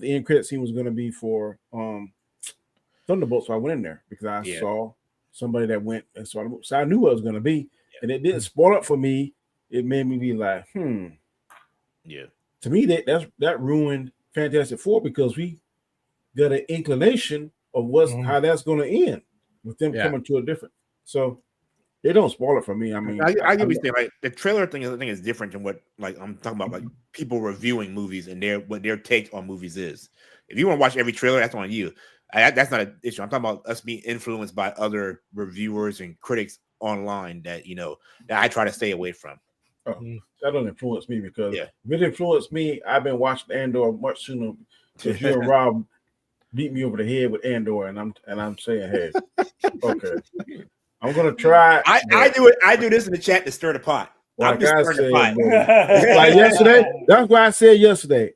end credit scene was going to be for Thunderbolts, so I went in there because I saw somebody that went and saw the movie. So I knew what it was going to be, and it didn't spoil it for me. It made me be like, Yeah. To me, that ruined Fantastic Four because we got an inclination of how that's going to end with them coming to a different. So they don't spoil it for me. I mean, I give you saying like the trailer thing is different than what like I'm talking about, like people reviewing movies and what their take on movies is. If you want to watch every trailer, that's on you. That's not an issue. I'm talking about us being influenced by other reviewers and critics online that that I try to stay away from. Oh, that don't influence me because if it influenced me, I've been watching Andor much sooner because you and Rob beat me over the head with Andor, and I'm saying, hey, okay, I'm gonna try. I do this in the chat to stir the pot. Like I said, like yesterday, that's why I said yesterday.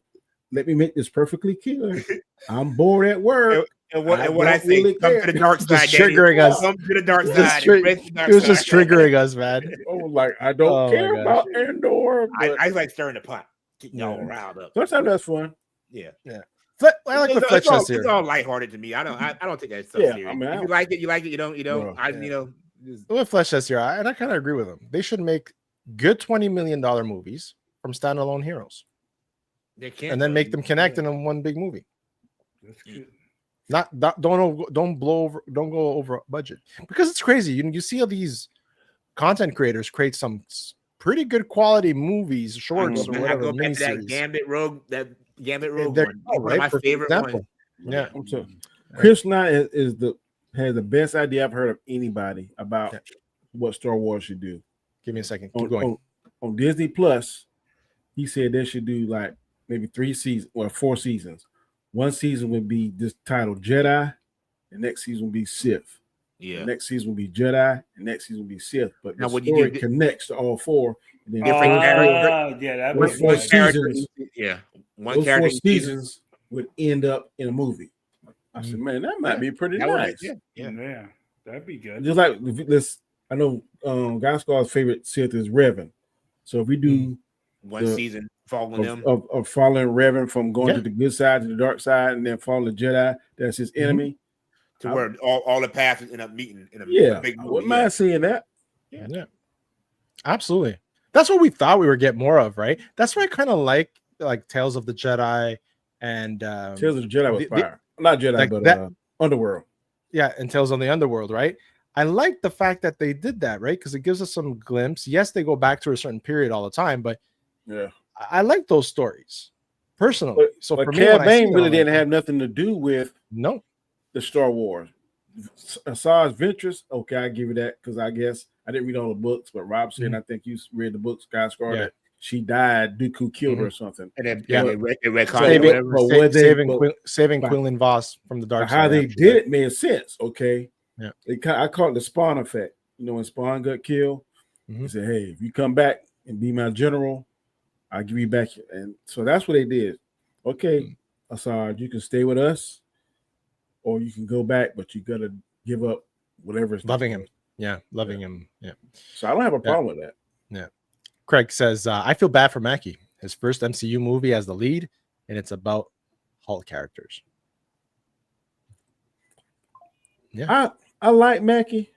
Let me make this perfectly clear. I'm bored at work. And what I say, really come to the dark side. Just triggering us. Come to the dark side. It was just triggering us, man. Like I don't care about Andor. I like stirring the pot, getting y'all riled up. Sometimes that's fun. Yeah. I like what Fletch says here. It's all lighthearted to me. I don't take that stuff serious. I mean, if you like it, you like it. You don't. Bro, what Fletch says here, and I kind of agree with him. They should make good $20 million movies from standalone heroes. They can't, and then make them connect in one big movie. That's good. Don't go over budget because it's crazy. You see how these content creators create some pretty good quality movies, shorts or whatever. Go back to that Gambit Rogue one. One of my favorite ones. Yeah. Chris Knight has the best idea I've heard of anybody about what Star Wars should do. Give me a second. Keep going. On Disney Plus, he said they should do like maybe 3 seasons or 4 seasons. One season would be this titled Jedi, the next season will be Sith. Yeah. The next season will be Jedi, the next season will be Sith. But the when story connects to all 4. And then different characters. One character seasons would end up in a movie. I said, man, that might be pretty nice. Yeah. That'd be good. Just like this, I know Gaskar's favorite Sith is Revan. So if we do one season following them of following Revan from going to the good side to the dark side, and then following the Jedi, that's his enemy. To where all the paths end up meeting in a big movie. I wouldn't mind seeing that. Yeah, absolutely. That's what we thought we would get more of, right? That's why I kind of like Tales of the Jedi and Tales of the Jedi was fire. Not Jedi, but Underworld. Yeah, and Tales on the Underworld, right? I like the fact that they did that, right? Because it gives us some glimpse. Yes, they go back to a certain period all the time, but I like those stories personally. So for me, Cad Bane really didn't have nothing to do with the Star Wars. Asajj Ventress, okay, I give you that because I guess I didn't read all the books, but Rob said, I think you read the books, Skyscar, that she died, Dooku killed her or something. And then saving Quinlan Voss from the dark side. How they did it made sense, okay? Yeah. I call it the Spawn effect. You know, when Spawn got killed, he said, hey, if you come back and be my general, I'll give you back. And so that's what they did. Okay, Asajj, you can stay with us, or you can go back, but you got to give up whatever's loving him. Yeah, loving him. Yeah. So I don't have a problem with that. Yeah. Craig says, I feel bad for Mackie. His first MCU movie as the lead, and it's about Hulk characters. Yeah. I like Mackie.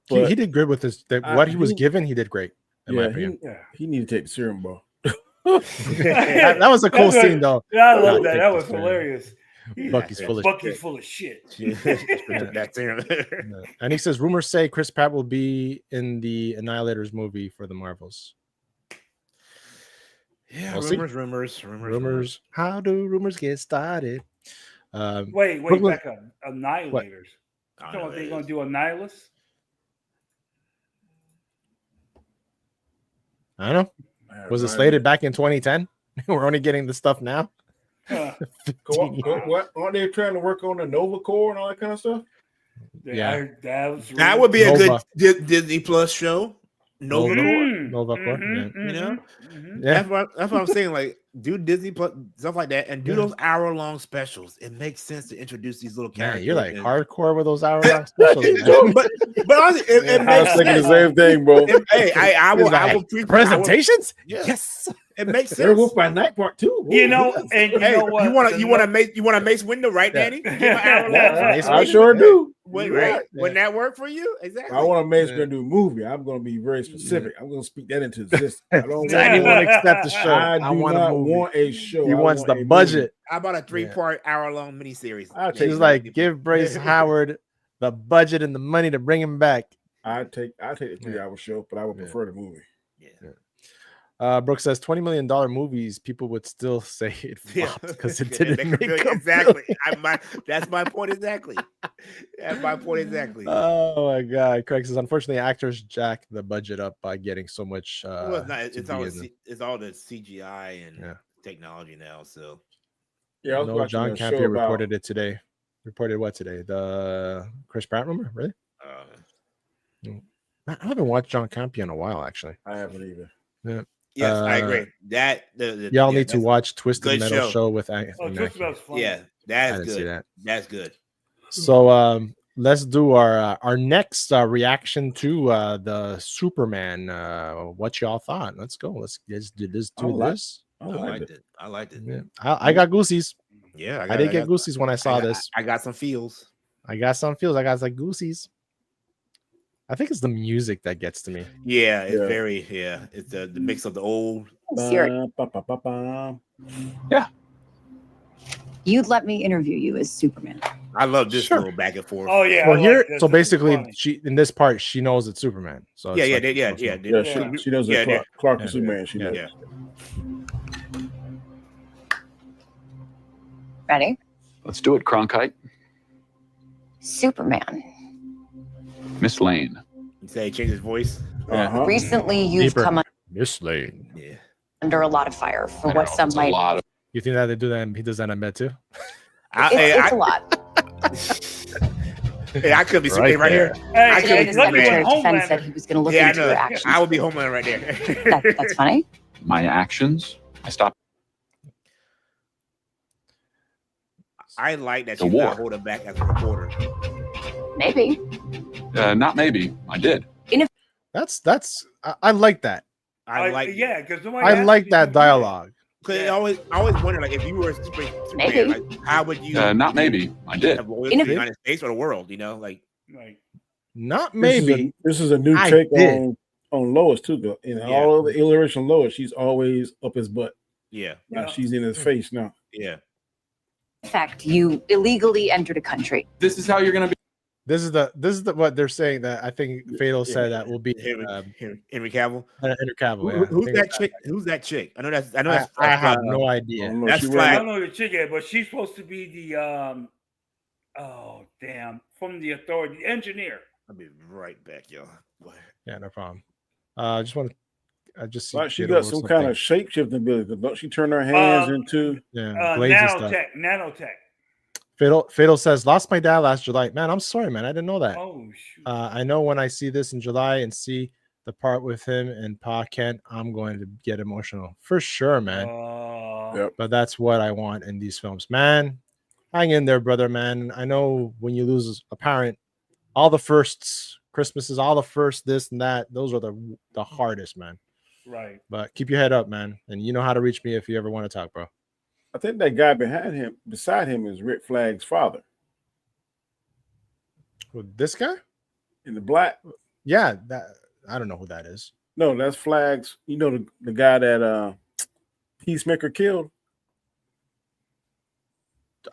He did good with his what he was given, he did great. In my opinion. He needed to take the serum ball. that was a cool scene, though. Yeah, I love that. That was hilarious. Bucky's full of shit. And he says, rumors say Chris Pratt will be in the Annihilators movie for the Marvels. Yeah, we'll rumors. How do rumors get started? Wait, back up. Annihilators. You know they're going to do Annihilus? I don't know. Was it slated back in 2010? We're only getting the stuff now. What aren't they trying to work on the Nova Corps and all that kind of stuff? Yeah, that would be a good Disney Plus show. Nova Corps. You know, that's what I'm saying. Like, do Disney Plus stuff like that, and do those hour-long specials. It makes sense to introduce these little characters. You're like hardcore with those hour-long specials. but honestly, it I was thinking the same thing, bro. I will presentations. Yes. It makes sense. Werewolf by Night Part 2. You know, and you know what? You want to Mace Windu, right, Danny? I sure do. Wouldn't that work for you? Exactly. I want a Mace Windu movie. I'm going to be very specific. I'm going to speak that into existence. I don't want to accept the show. I want a show. He wants the budget. How about a 3-part hour-long miniseries? He's like, give Bryce Howard the budget and the money to bring him back. I take a 3-hour show, but I would prefer the movie. Brooke says $20 million movies, people would still say it flopped because it didn't make exactly. That's my point exactly. That's my point exactly. Oh my God. Craig says, unfortunately, actors jack the budget up by getting so much. Well, it's all the CGI and technology now. So no, John Campea reported it today. Reported what today? The Chris Pratt rumor, really? I haven't watched John Campea in a while, actually. I haven't either. Yeah. Yes, I agree. Y'all need to watch Twisted Metal show with Twisted Metal's fun. Yeah, that's good. That's good. So let's do our next reaction to the Superman. What y'all thought? Let's go. Let's do this. I liked it. Yeah. I got goosies. Yeah, I did get goosies when I saw this. I got some feels. I got like goosies. I think it's the music that gets to me. Yeah, it's very It's the mix of the old. Yeah. You'd let me interview you as Superman. I love this little back and forth. Oh yeah. Well, here, so basically, she in this part she knows it's Superman. So she knows that Clark is Superman. She knows. Ready? Let's do it, Cronkite. Superman. Miss Lane. You say he changed his voice. Recently, you've come Miss Lane. Yeah. under a lot of fire for what some might. You think that they do that? He does that in bed too. It's a lot. Hey, I could be Superman right here. I could be Secretary of Defense said he was going to look into your actions. I would be Homeland right there. That's funny. My actions? I stopped. I like that she's not holding back as a reporter. Maybe. Not maybe. I did. That's I like that. I like yeah, because I like that dialogue. Because I always wonder, like, if you were a Superman, Maybe. like, how would you? Not maybe. I did. Have loyalty to the United States or the world? You know, like. Not maybe. This is a new I take did. on Lois too, though. In all of the iteration Lois, she's always up his butt. Yeah. Now she's in his face now. Yeah. In fact, you illegally entered a country. This is how you're gonna be. This is the what they're saying that I think Fatal said that will be Henry Cavill. Henry Cavill. Yeah. Who's that chick? Who's that chick? I know that's. I have no idea. That's I flag. don't know the chick yet, but she's supposed to be the oh damn, from the Authority, the engineer. I'll be right back, y'all. Yeah, no problem. I just see Like she got some kind of shape shifting ability. Don't she turn her hands into blades and stuff. Nanotech. Fatal says, lost my dad last July. Man, I'm sorry, man. I didn't know that. Oh, shoot. I know when I see this in July and see the part with him and Pa Kent, I'm going to get emotional. For sure, man. Yep. But that's what I want in these films. Man, hang in there, brother, man. I know when you lose a parent, all the firsts, Christmases, all the first this and that, those are the hardest, man. Right. But keep your head up, man. And you know how to reach me if you ever want to talk, bro. I think that guy beside him is Rick Flag's father. This guy? In the black? Yeah, I don't know who that is. No, that's Flag's. You know the guy that Peacemaker killed?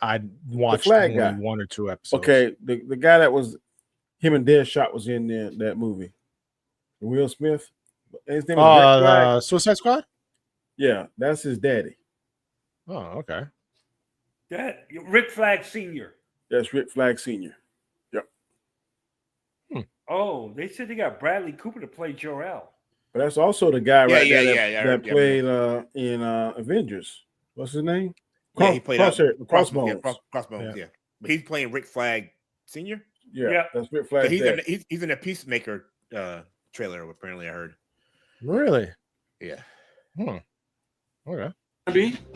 I watched only guy. 1 or 2 episodes. Okay, the guy that was him and Deadshot was in that movie. Will Smith. His name is Rick Flag. Suicide Squad? Yeah, that's his daddy. Oh, okay. That Rick Flag Sr. That's Rick Flag Sr. Yep. Oh, they said they got Bradley Cooper to play Jor-El. But that's also the guy that played yeah. in Avengers. What's his name? Yeah, he played Crossbones. Crossbones, yeah. But he's playing Rick Flag Sr.? Yeah, that's Rick Flag. So he's in a Peacemaker trailer, apparently, I heard. Really? Yeah. Okay.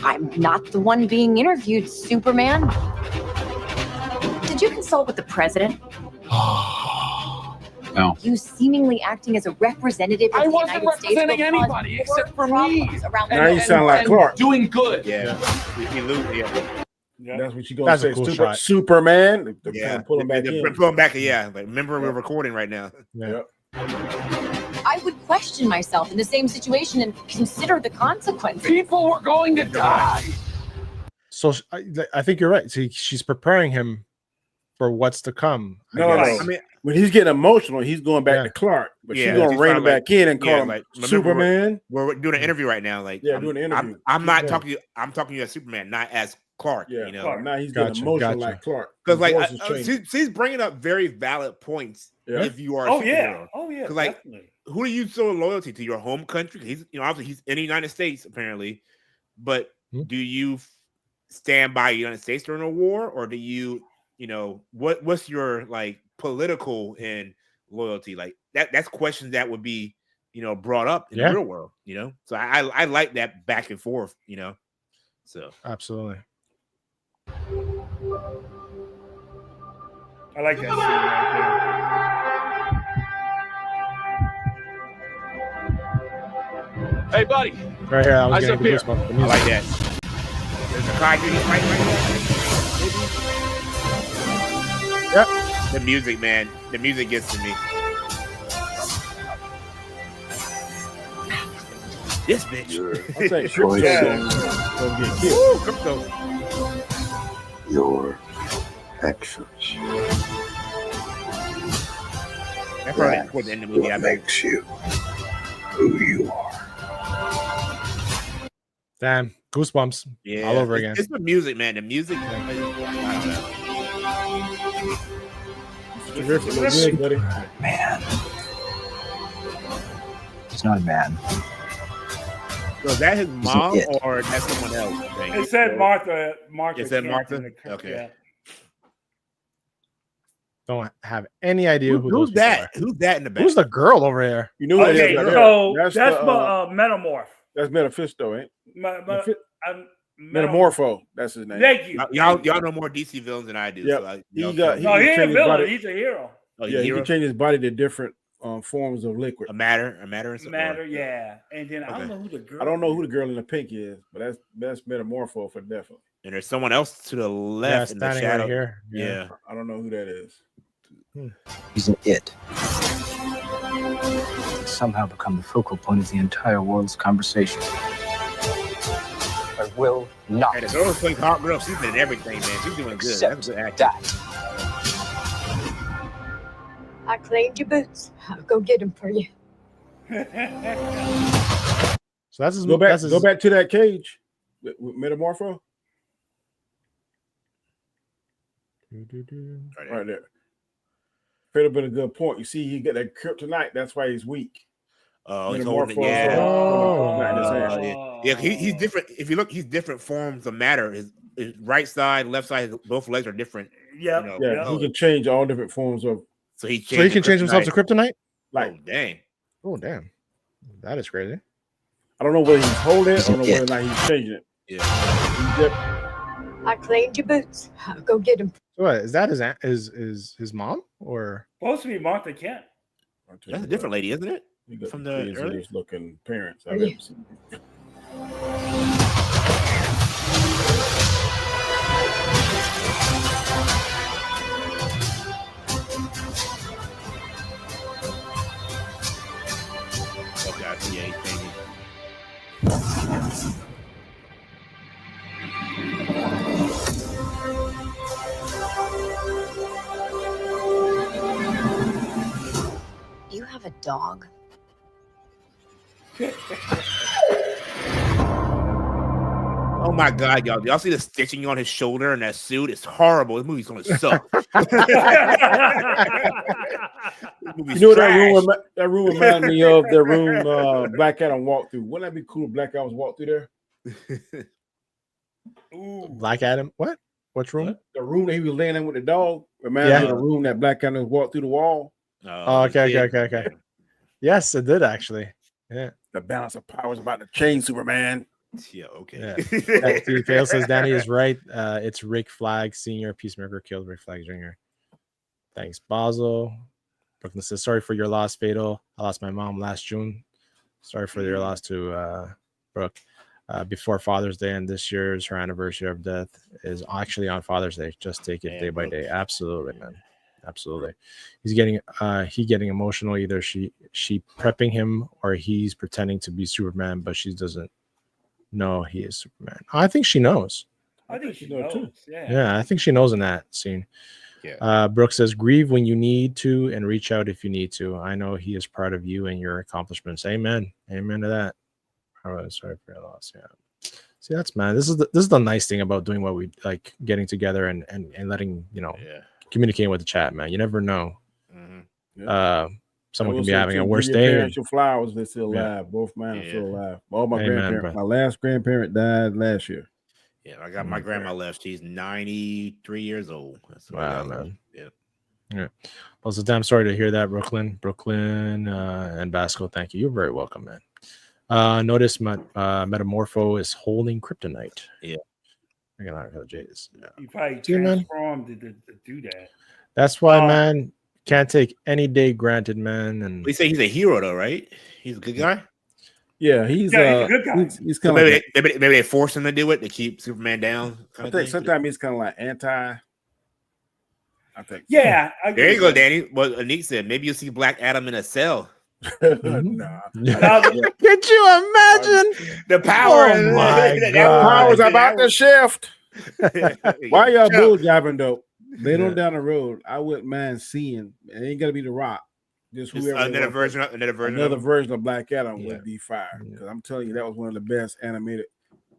I'm not the one being interviewed, Superman. Did you consult with the president? No. You seemingly acting as a representative of the United States. I wasn't representing anybody except for me. Now you sound like Clark. Doing good. Yeah. That's what you gonna say. Cool shot. Superman. Yeah. Pull him back in. Pull him back. Yeah. Like, remember, we're recording right now. Yeah. I would question myself in the same situation and consider the consequences. People were going to die. So I think you're right. See, she's preparing him for what's to come. No. I mean, when he's getting emotional, he's going back to Clark, but she's gonna rein him back in and call him Superman. We're doing an interview right now. Like, doing an interview. I'm not talking. I'm talking to you as Superman, not as Clark. Yeah, you know. Clark. Now he's getting emotional like Clark. Because like she's bringing up very valid points. Yeah. If you are, a superhero. Because like, definitely. Who do you show loyalty to? Your home country? He's, obviously he's in the United States apparently, but do you stand by the United States during a war, or do you, what's your like political and loyalty? Like that's questions that would be, brought up in the real world. So I like that back and forth. So absolutely. I like that scene right there. Hey, buddy. Right here. I was up here. I like that. There's a car duty right there. Yep. The music, man. The music gets to me. This bitch. I think Crypto get killed. Woo, Crypto. Your actions. That's probably before the end of the movie. What makes you who you are. Damn, goosebumps all over again. It's the music, man. The music. I don't know. Man. He's not a man. So is that his mom or that's someone else? It said Martha. It said Martha? Okay. Yeah. Don't have any idea who's that? Who's that in the back? Who's the girl over there? You know okay, so that's Metamorph. That's Mephisto, ain't Metamorpho. That's his name. Thank you. Y'all know more DC villains than I do. Yep. So He No, can he ain't a change his villain. body. He's a hero. Oh, Yeah, he can change his body to different forms of liquid. a matter, and something. Matter, yeah. And then I don't know who the girl. I don't know who the girl in the pink is, but that's Metamorpho for definitely. And there's someone else to the left in the standing shadow. right here. Yeah. I don't know who that is. He's an it. Somehow become the focal point of the entire world's conversation. I will not. And the girl playing hot girl. She's been in everything, man. She's doing good. That's a good actor. I cleaned your boots. I'll go get them for you. So that's his. Go back. That's his, Go back to that cage with Metamorpho. Right there. Could have been a good point. You see, he got that kryptonite. That's why he's weak. Oh, he's holding it. Yeah. Yeah. He's different. If you look, he's different forms of matter. His right side, left side, both legs are different. Yeah. He can change all different forms of. So he can change himself to kryptonite. Like, dang. Oh, damn. That is crazy. I don't know whether he's holding it or whether or not he's changing it. Yeah. I cleaned your boots. I'll go get them. So what, is that his mom or supposed to be Martha Kent? That's a different lady, isn't it? From the early looking parents I've ever seen. Okay, I see. Yeah, he's changing. You have a dog? Oh my God, y'all see the stitching on his shoulder and that suit? It's horrible. This movie's gonna suck. You know that room reminded me of the room Black Adam walked through. Wouldn't that be cool if Black Adam walked through there? Ooh. Black Adam? What? Which room? The room that he was laying in with the dog reminds me of the room that Black Adam walked through the wall. Oh, okay. Yes, it did actually. Yeah. The balance of power is about to change, Superman. Yeah, okay. Yeah. Steve Fail says Danny is right. It's Rick Flag Sr. Peacemaker killed Rick Flag Jr. Thanks, Basel. Brooklyn says, sorry for your loss, Fatal. I lost my mom last June. Sorry for your loss to Brooke. Before Father's Day, and this year's her anniversary of death is actually on Father's Day. Just take it day by day. Absolutely, man. Absolutely. He's getting emotional. Either she prepping him or he's pretending to be Superman, but she doesn't know he is Superman. I think she knows. I think she knows too. Yeah, I think she knows in that scene. Yeah. Brooke says, grieve when you need to and reach out if you need to. I know he is proud of you and your accomplishments. Amen. Amen to that. I'm really sorry for your loss. Yeah. See, that's man. This is the nice thing about doing what we like, getting together and letting communicating with the chat, man. You never know. Mm-hmm. Someone can be having a worse day. Your flowers, they're still alive. Both mine are still alive. All my grandparents. My last grandparent died last year. Yeah, I got my grandma left. She's 93 years old. Wow, man. Yeah. Well, so damn sorry to hear that, Brooklyn, and Basco. Thank you. You're very welcome, man. Notice Metamorpho is holding kryptonite. Yeah. I can not J's. He probably transformed to do that. That's why, man, can't take any day granted, man. And we say he's a hero, though, right? He's a good guy. Yeah, he's a good guy. He's kind of maybe they force him to do it to keep Superman down. I think sometimes he's kind of like anti. I think. Yeah, there you go, Danny. What Anik said. Maybe you'll see Black Adam in a cell. Nah. Could you imagine the power? Oh my God. Power's about to shift. Why y'all bull driving though? Later on down the road, I wouldn't mind seeing. It ain't gotta be The Rock. Just whoever. Another version of Black Adam would be fire. Because I'm telling you, that was one of the best animated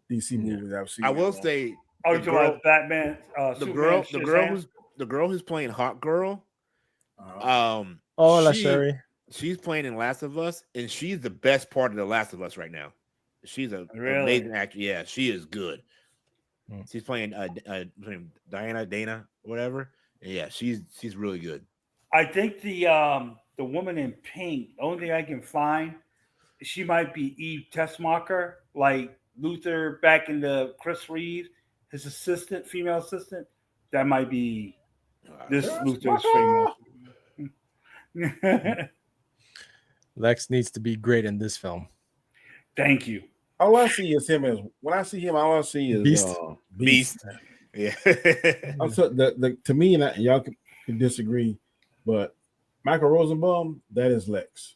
DC movies I've seen. I will say. Oh, you talking about Batman? The girl who's playing Hawk Girl. She's playing in Last of Us, and she's the best part of the Last of Us right now. She's an amazing actor. Yeah, she is good. She's playing Dana, whatever. And yeah, she's really good. I think the woman in pink. The only thing I can find, she might be Eve Tessmacher, like Luther back in the Chris Reed, his assistant, female assistant, that might be this Luther's female. Lex needs to be great in this film. Thank you. All I see is him as when I see him, all I see is Beast. Yeah. To me, and y'all can disagree, but Michael Rosenbaum, that is Lex.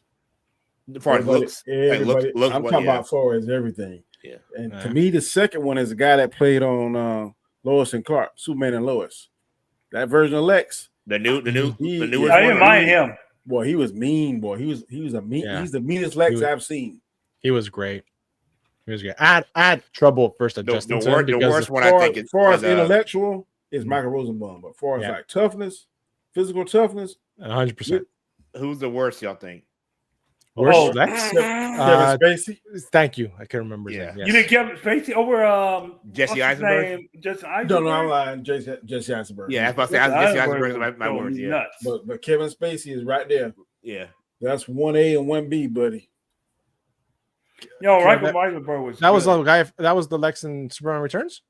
As far as looks, everybody, looks I'm talking about as far as everything. Yeah. And to me, the second one is the guy that played on Lois and Clark, Superman and Lois. That version of Lex. The newest I didn't mind him. Boy, he was mean. Boy, he was a mean. Yeah. He's the meanest Lex I've seen. He was great. He was great. I had trouble first adjusting to him the because worst one I think as far as intellectual is Michael Rosenbaum, but as far as like toughness, physical toughness, 100%. Who's the worst, y'all think? Worst Lex? Kevin Spacey. Thank you. I can't remember his name. Yes. You did Kevin Spacey over Jesse Eisenberg? Jesse Eisenberg? No, I'm lying. Jesse Eisenberg. Yeah, I was about to say Jesse Eisenberg is my worst. Yeah, nuts. But Kevin Spacey is right there. Yeah, that's 1A and 1B, buddy. Yo, Michael Eisenberg was that good. Was the guy. That was the Lex in Superman Returns.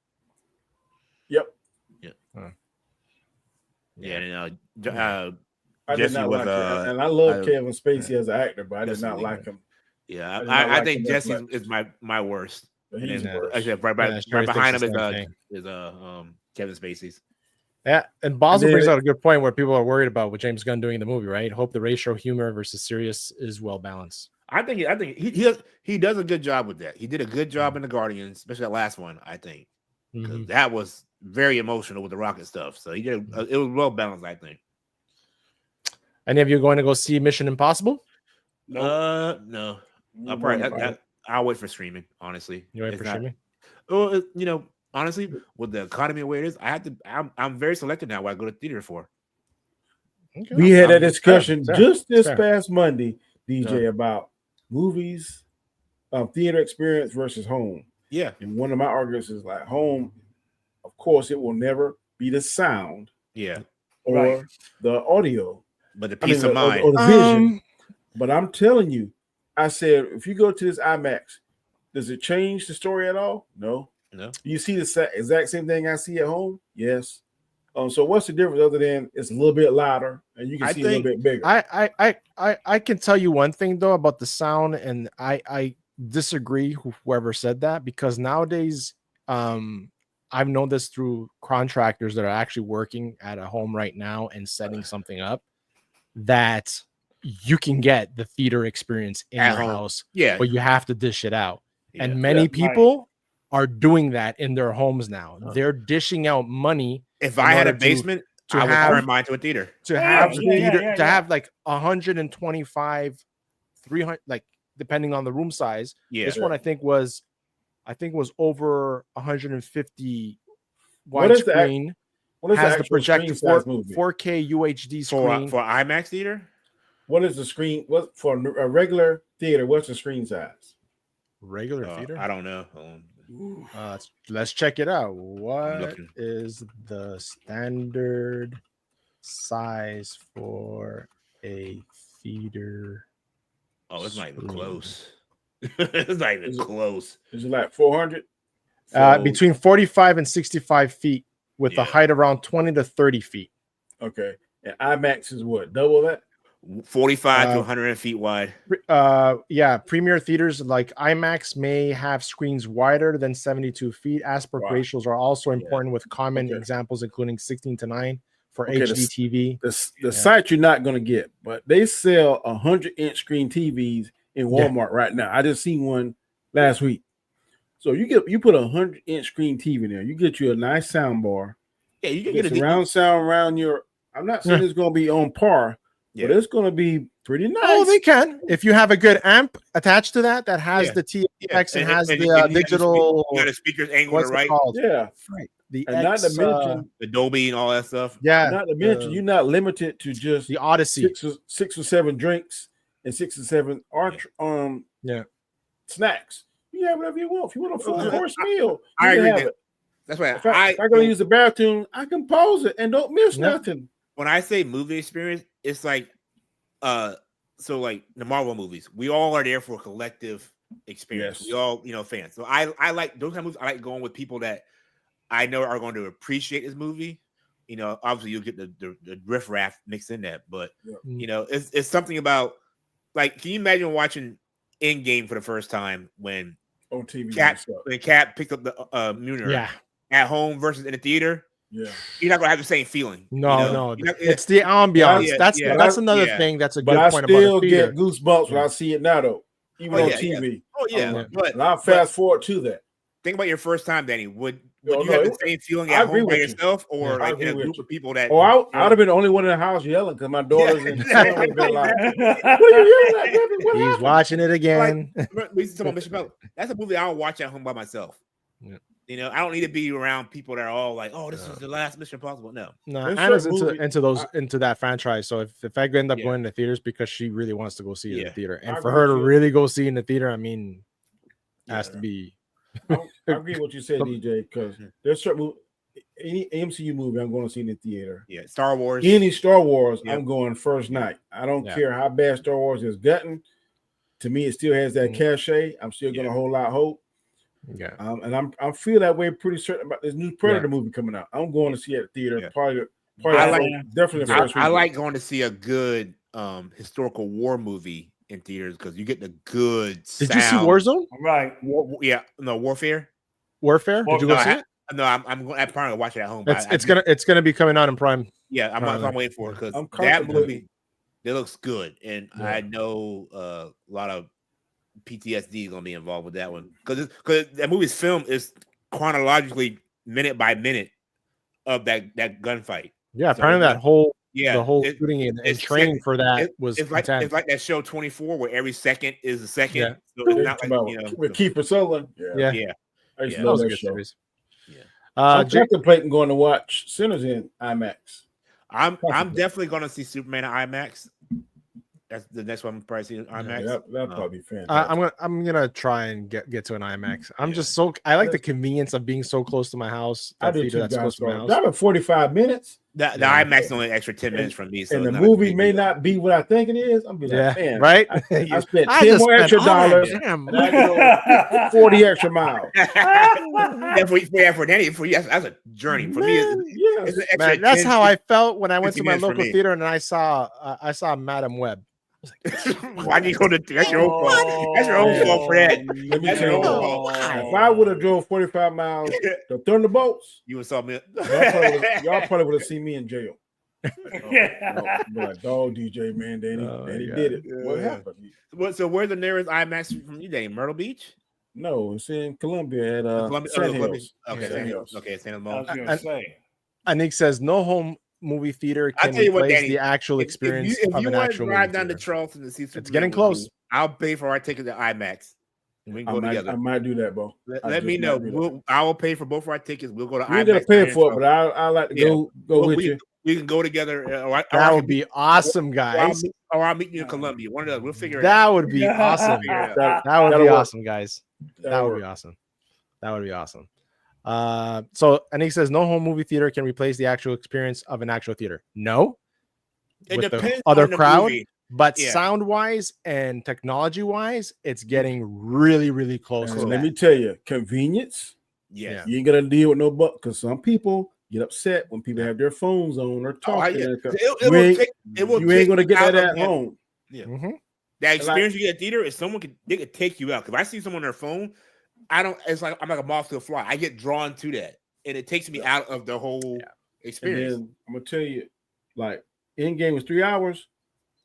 Yep. Yeah. Huh. Yeah. And, I did not like him, and I love Kevin Spacey as an actor, but I did not like him. Yeah, I think Jesse is my worst. He's worst. Actually, right behind him is Kevin Spacey's. Yeah, and Basel brings out a good point where people are worried about what James Gunn doing in the movie, right? Hope the ratio of humor versus serious is well balanced. I think he does a good job with that. He did a good job in the Guardians, especially that last one. I think because that was very emotional with the rocket stuff. So he did it was well balanced. I think. Any of you going to go see Mission Impossible? No. I'll wait for streaming. Honestly, you wait for streaming. Well, honestly, with the economy where it is, I'm very selective now. What I go to theater for. Okay. We had a discussion just this past Monday, DJ, about movies, theater experience versus home. Yeah, and one of my arguments is like home. Of course, it will never be the sound. Yeah, or the audio. But the peace of mind or the vision. But I'm telling you, I said, if you go to this IMAX, does it change the story at all? No. You see the exact same thing I see at home? Yes. So what's the difference other than it's a little bit louder and you can see a little bit bigger? I can tell you one thing though about the sound, and I disagree with whoever said that, because nowadays I've known this through contractors that are actually working at a home right now and setting something up, that you can get the theater experience in your house, but you have to dish it out. And many people are doing that in their homes now. They're dishing out money. If I had a basement, I would turn mine to a theater. To have like 125, 300, like depending on the room size. Yeah. This one I think was over 150 widescreen. What has the projector 4K UHD screen for IMAX theater? What is the screen? What for a regular theater? What's the screen size? Regular theater? I don't know. Let's check it out. What is the standard size for a theater? Oh, it's not even close. It's not even close. Is it like 400? Between 45 and 65 feet with a height around 20 to 30 feet. Okay. And IMAX is what? Double that? 45 to 100 feet wide. Premier theaters like IMAX may have screens wider than 72 feet. Aspect ratios are also important with common examples including 16 to 9 for HD TV. The site you're not going to get, but they sell 100-inch screen TVs in Walmart right now. I just seen one last week. So you put a 100-inch screen TV there, you get you a nice sound bar. Yeah, you can get a surround sound around your. I'm not saying it's going to be on par. But it's going to be pretty nice. Oh, they can. If you have a good amp attached to that has the TX and has the digital. You got the speakers angled right. Yeah. Right. And not to mention the Dolby and all that stuff. Yeah. Not to mention you're not limited to just the Odyssey. 6 or 7 drinks and 6 or 7 snacks. You have whatever you want. If you want a full course meal, I agree. Have it. That's why if I'm going to use the bathroom, I can pause it and don't miss nothing. When I say movie experience, it's like so like the Marvel movies. We all are there for a collective experience. Yes. We all, fans. So I like those kind of movies. I like going with people that I know are going to appreciate this movie. Obviously you'll get the riff-raff mixed in that, but it's something about, like, can you imagine watching Endgame for the first time when on TV Cap picked up the Mjolnir at home versus in the theater? Yeah, you're not gonna have the same feeling. No, it's the ambiance. That's another thing. That's a good point about the still theater. get goosebumps when I see it now, though, even on TV. But I fast forward to that. Think about your first time, Danny. Would you have the same feeling at home by yourself, or like in a group of people that? Oh, I'd have been the only one in the house yelling because my daughters and son would have been like, "What are you yelling at, baby? What He's happened?" watching it again. That's a movie I'll watch at home by myself. Yeah. I don't need to be around people that are all like, "Oh, this is the last Mission Impossible." No, Anna's into that franchise. So if I end up going to theaters because she really wants to go see it in the theater, and for her to really go see it in the theater, I mean, has to be. I agree with what you said, DJ, because there's certain any MCU movie I'm going to see in the theater. Yeah, Star Wars. Any Star Wars, I'm going first night. I don't care how bad Star Wars is gotten. To me, it still has that cachet. I'm still going to hold out hope. Yeah, and I feel that way pretty certain about this new Predator movie coming out. I'm going to see it at the theater. Definitely. I like going to see a good historical war movie in theaters because you get the good. Did you see Warzone? Right. Warfare. Warfare. Did you go see it? No, I'm probably gonna watch it at home. It's gonna be coming out in Prime. Yeah, I'm waiting for it because that movie it looks good, and I know a lot of PTSD is gonna be involved with that one because that movie's film is chronologically minute by minute of that gunfight. Yeah, so apparently that whole the whole shooting and training for that was it's like that show 24 where every second is a second. Yeah. So it's not like with Kiefer Sutherland. Yeah. I used to love that show. Yeah. I'm contemplating going to watch Sinners in IMAX. I'm definitely going to see Superman in IMAX. That's the next one I'm probably seeing IMAX. Yeah, that'll probably be fantastic. I'm gonna try and get to an IMAX. I like the convenience of being so close to my house. I do too. Driving 45 minutes. The IMAX is only an extra 10 minutes from me. So and the movie may not be what I think it is. I'm be like, man, right? I spent 10 more extra dollars and I go 40 extra miles. for Danny, that's a journey. For me, it's an extra that's how I felt when I went to my local theater and I saw Madam Web. Why do you go to? That's your own fault. That's your own fault for that. Let me tell you, if I would have drove 45 miles to Thunderbolts, you would saw me. Y'all probably would have seen me in jail. Like, dog DJ, man, Danny did it. What happened? So where's the nearest IMAX from you, Danny? Myrtle Beach? No, it's in Columbia at Sand Hills. Okay, Sand Hills. Okay, Sand Hills. I was gonna say. Anik says no home movie theater can replace the actual experience of an actual movie drive down theater. to Charleston to see Superman, it's getting close. I'll pay for our ticket to IMAX. And we can go together. I might do that, bro. Let me know. I will pay for both of our tickets. We'll go to IMAX. You're gonna pay for it, but I like to go with you. We can go together. That would be awesome, guys. Or I'll meet you in Columbia. One of those. We'll figure it out. That would be awesome. That would be awesome, guys. That would be awesome. That would be awesome. So Anik says no home movie theater can replace the actual experience of an actual theater. No, it with depends the other on the crowd, movie. but sound wise and technology wise, it's getting really, really close. So let me tell you, convenience. Yeah, you ain't gonna deal with no buck because some people get upset when people have their phones on or talking. You ain't gonna get that at home. Yeah, that experience you get at theater is they could take you out. Because I see someone on their phone. It's like I'm like a moth to a fly. I get drawn to that, and it takes me out of the whole experience. And then I'm gonna tell you, like Endgame was 3 hours.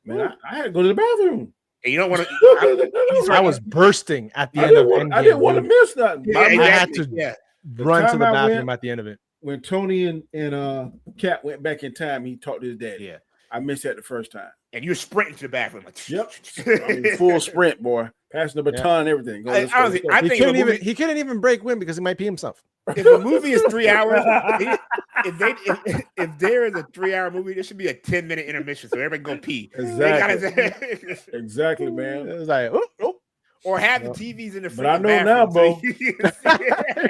Man, I had to go to the bathroom. And you don't want to. I was bursting at the end of Endgame. I didn't want to miss nothing. I had to run to the bathroom at the end of it. When Tony and Cat went back in time, he talked to his dad. Yeah, I missed that the first time. And you're sprinting to the bathroom. Like, yep, full sprint, boy. Passing the baton and everything. Honestly, I think he couldn't even break wind because he might pee himself. If a movie is 3 hours, if there is a 3 hour movie, there should be a 10-minute intermission so everybody go pee. Exactly. Exactly, man. It was like, or have the TVs in the front. But I know now, bro.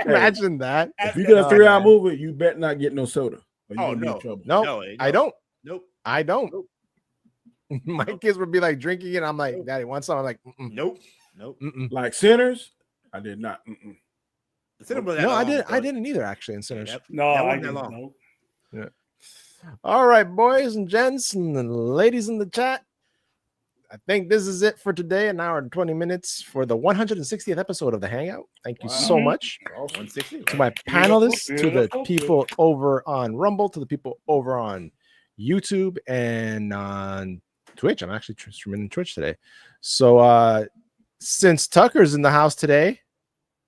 Imagine that. If you get a 3 hour movie, you bet not get no soda. Oh no, no, I don't. Nope, I don't. My kids would be like drinking it. I'm like, Daddy, want some? I'm like, nope. Nope. Like Sinners, I did not. No, I didn't either. Actually, in Sinners. No, that I wasn't that didn't long. know. Yeah. All right, boys and gents and the ladies in the chat. I think this is it for today. An hour and 20 minutes for the 160th episode of the Hangout. Thank you so much 160 to my panelists, to the people over on Rumble, to the people over on YouTube and on Twitch. I'm actually streaming on Twitch today. So since Tucker's in the house today,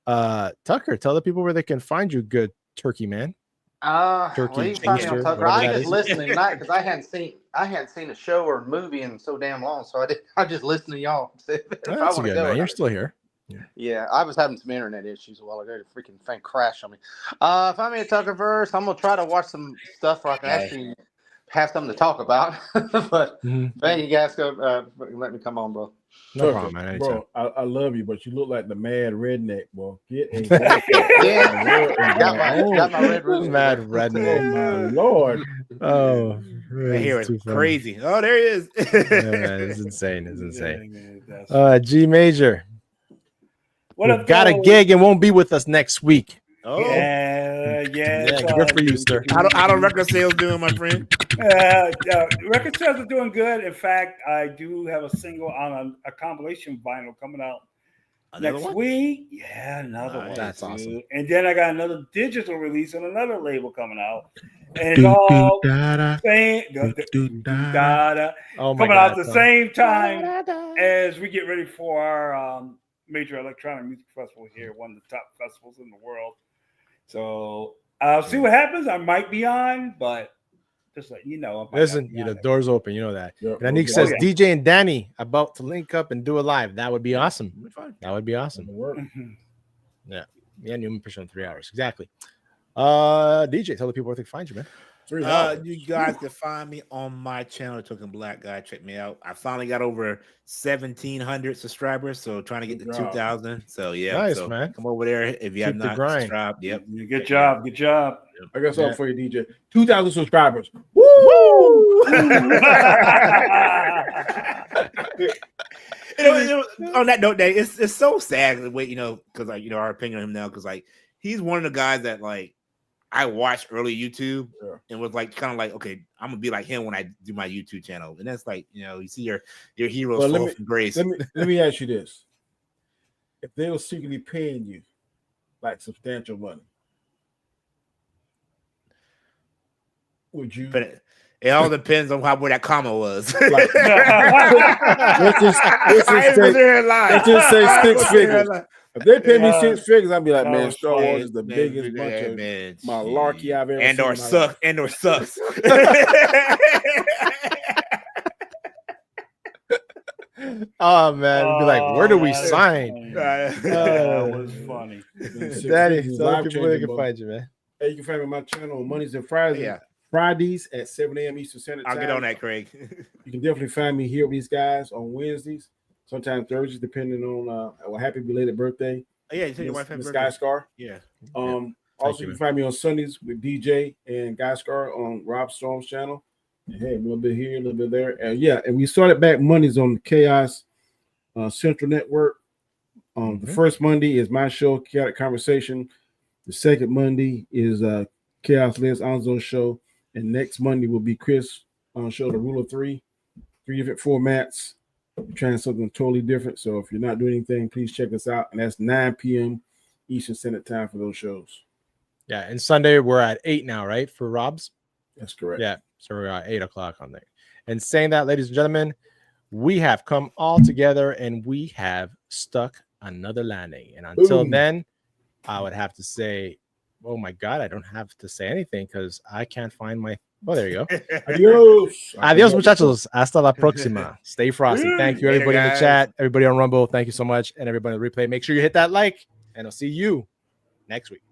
Tucker, tell the people where they can find you, good turkey man. Turkey, well, you can find me on Easter, Tucker. whatever I that just is. listened tonight because I hadn't seen a show or a movie in so damn long. So I just listened to y'all. If I That's want to good, go, man. You're still here. Yeah, I was having some internet issues a while ago. The freaking thing crashed on me. Find me at Tuckerverse. I'm gonna try to watch some stuff where I can actually have something to talk about. But thank you guys. Go let me come on, bro. No problem, man. Bro, I love you, but you look like the mad redneck, boy. Get a got my red roots. Mad Oh redneck. my Lord. Oh, Right here it's is too funny. crazy. Oh, there he is. Yeah, man, it's insane. It's insane. G Major. What We've up, got a though? gig and won't be with us next week. Oh, yeah, good for you, sir. How do record sales doing, my friend? Record sales are doing good. In fact, I do have a single on a compilation vinyl coming out Another next one? week. Yeah, another one. That's dude. awesome. And then I got another digital release on another label coming out. And it's all Oh my coming out God, at the Tom. same time as we get ready for our major electronic music festival here, one of the top festivals in the world. So I'll see what happens. I might be on, but just let you know. Listen, the door's open. You know that. Yep. And Anik says DJ and Danny about to link up and do a live. That would be awesome. That would be awesome. Yeah. Yeah, Newman pushing 3 hours. Exactly. DJ, tell the people where they can find you, man. You guys can find me on my channel, Token Black Guy. Check me out. I finally got over 1,700 subscribers, so trying to get to 2,000. So yeah, Nice, so man. come over there if you have Keep the not grind. subscribed. Yep. Good job. Good job. I got something for you, DJ. 2,000 subscribers. Woo! On that note, it's so sad the way because our opinion on him now, because he's one of the guys that I watched early YouTube and was kind of okay, I'm gonna be like him when I do my YouTube channel, and that's you see your heroes fall from grace. Let me ask you this: if they were secretly paying you substantial money, would you? But it all depends on where that comma was. Let's just say 6 figures. If they pay me 6 figures, I'd be like, man, Star Wars is the biggest bunch of malarkey I've ever Andor seen. sucks. Andor sucks. Oh man, it'd be like, where do we sign? That was funny. Daddy, tell people where they can find you, man. Hey, you can find me on my channel on Mondays and Fridays. Yeah. Fridays at 7 a.m. Eastern Standard Time. I'll get on that, Craig. You can definitely find me here with these guys on Wednesdays, sometimes Thursdays, depending on a happy belated birthday. Oh, yeah, you said your wife had Miss birthday. Guy Scar. Yeah. Also, you can find me on Sundays with DJ and Guy Scar on Rob Storm's channel. And hey, a little bit here, a little bit there. And we started back Mondays on the Chaos Central Network. The first Monday is my show, Chaotic Conversation. The second Monday is Chaos Les Anzo's show. And next Monday will be Chris on show, The Rule of Three. 3 different formats. We're trying something totally different. So if you're not doing anything, please check us out. And that's 9 p.m. Eastern Standard Time for those shows. Yeah, and Sunday we're at 8 now, right? For Rob's? That's correct. Yeah, so we're at 8 o'clock on there. And saying that, ladies and gentlemen, we have come all together and we have stuck another landing. And until then, I would have to say, oh my God, I don't have to say anything because I can't find my. Oh, there you go. Adios. Adios, muchachos. Hasta la próxima. Stay frosty. Thank you, everybody in the chat, everybody on Rumble. Thank you so much. And everybody on the replay. Make sure you hit that like, and I'll see you next week.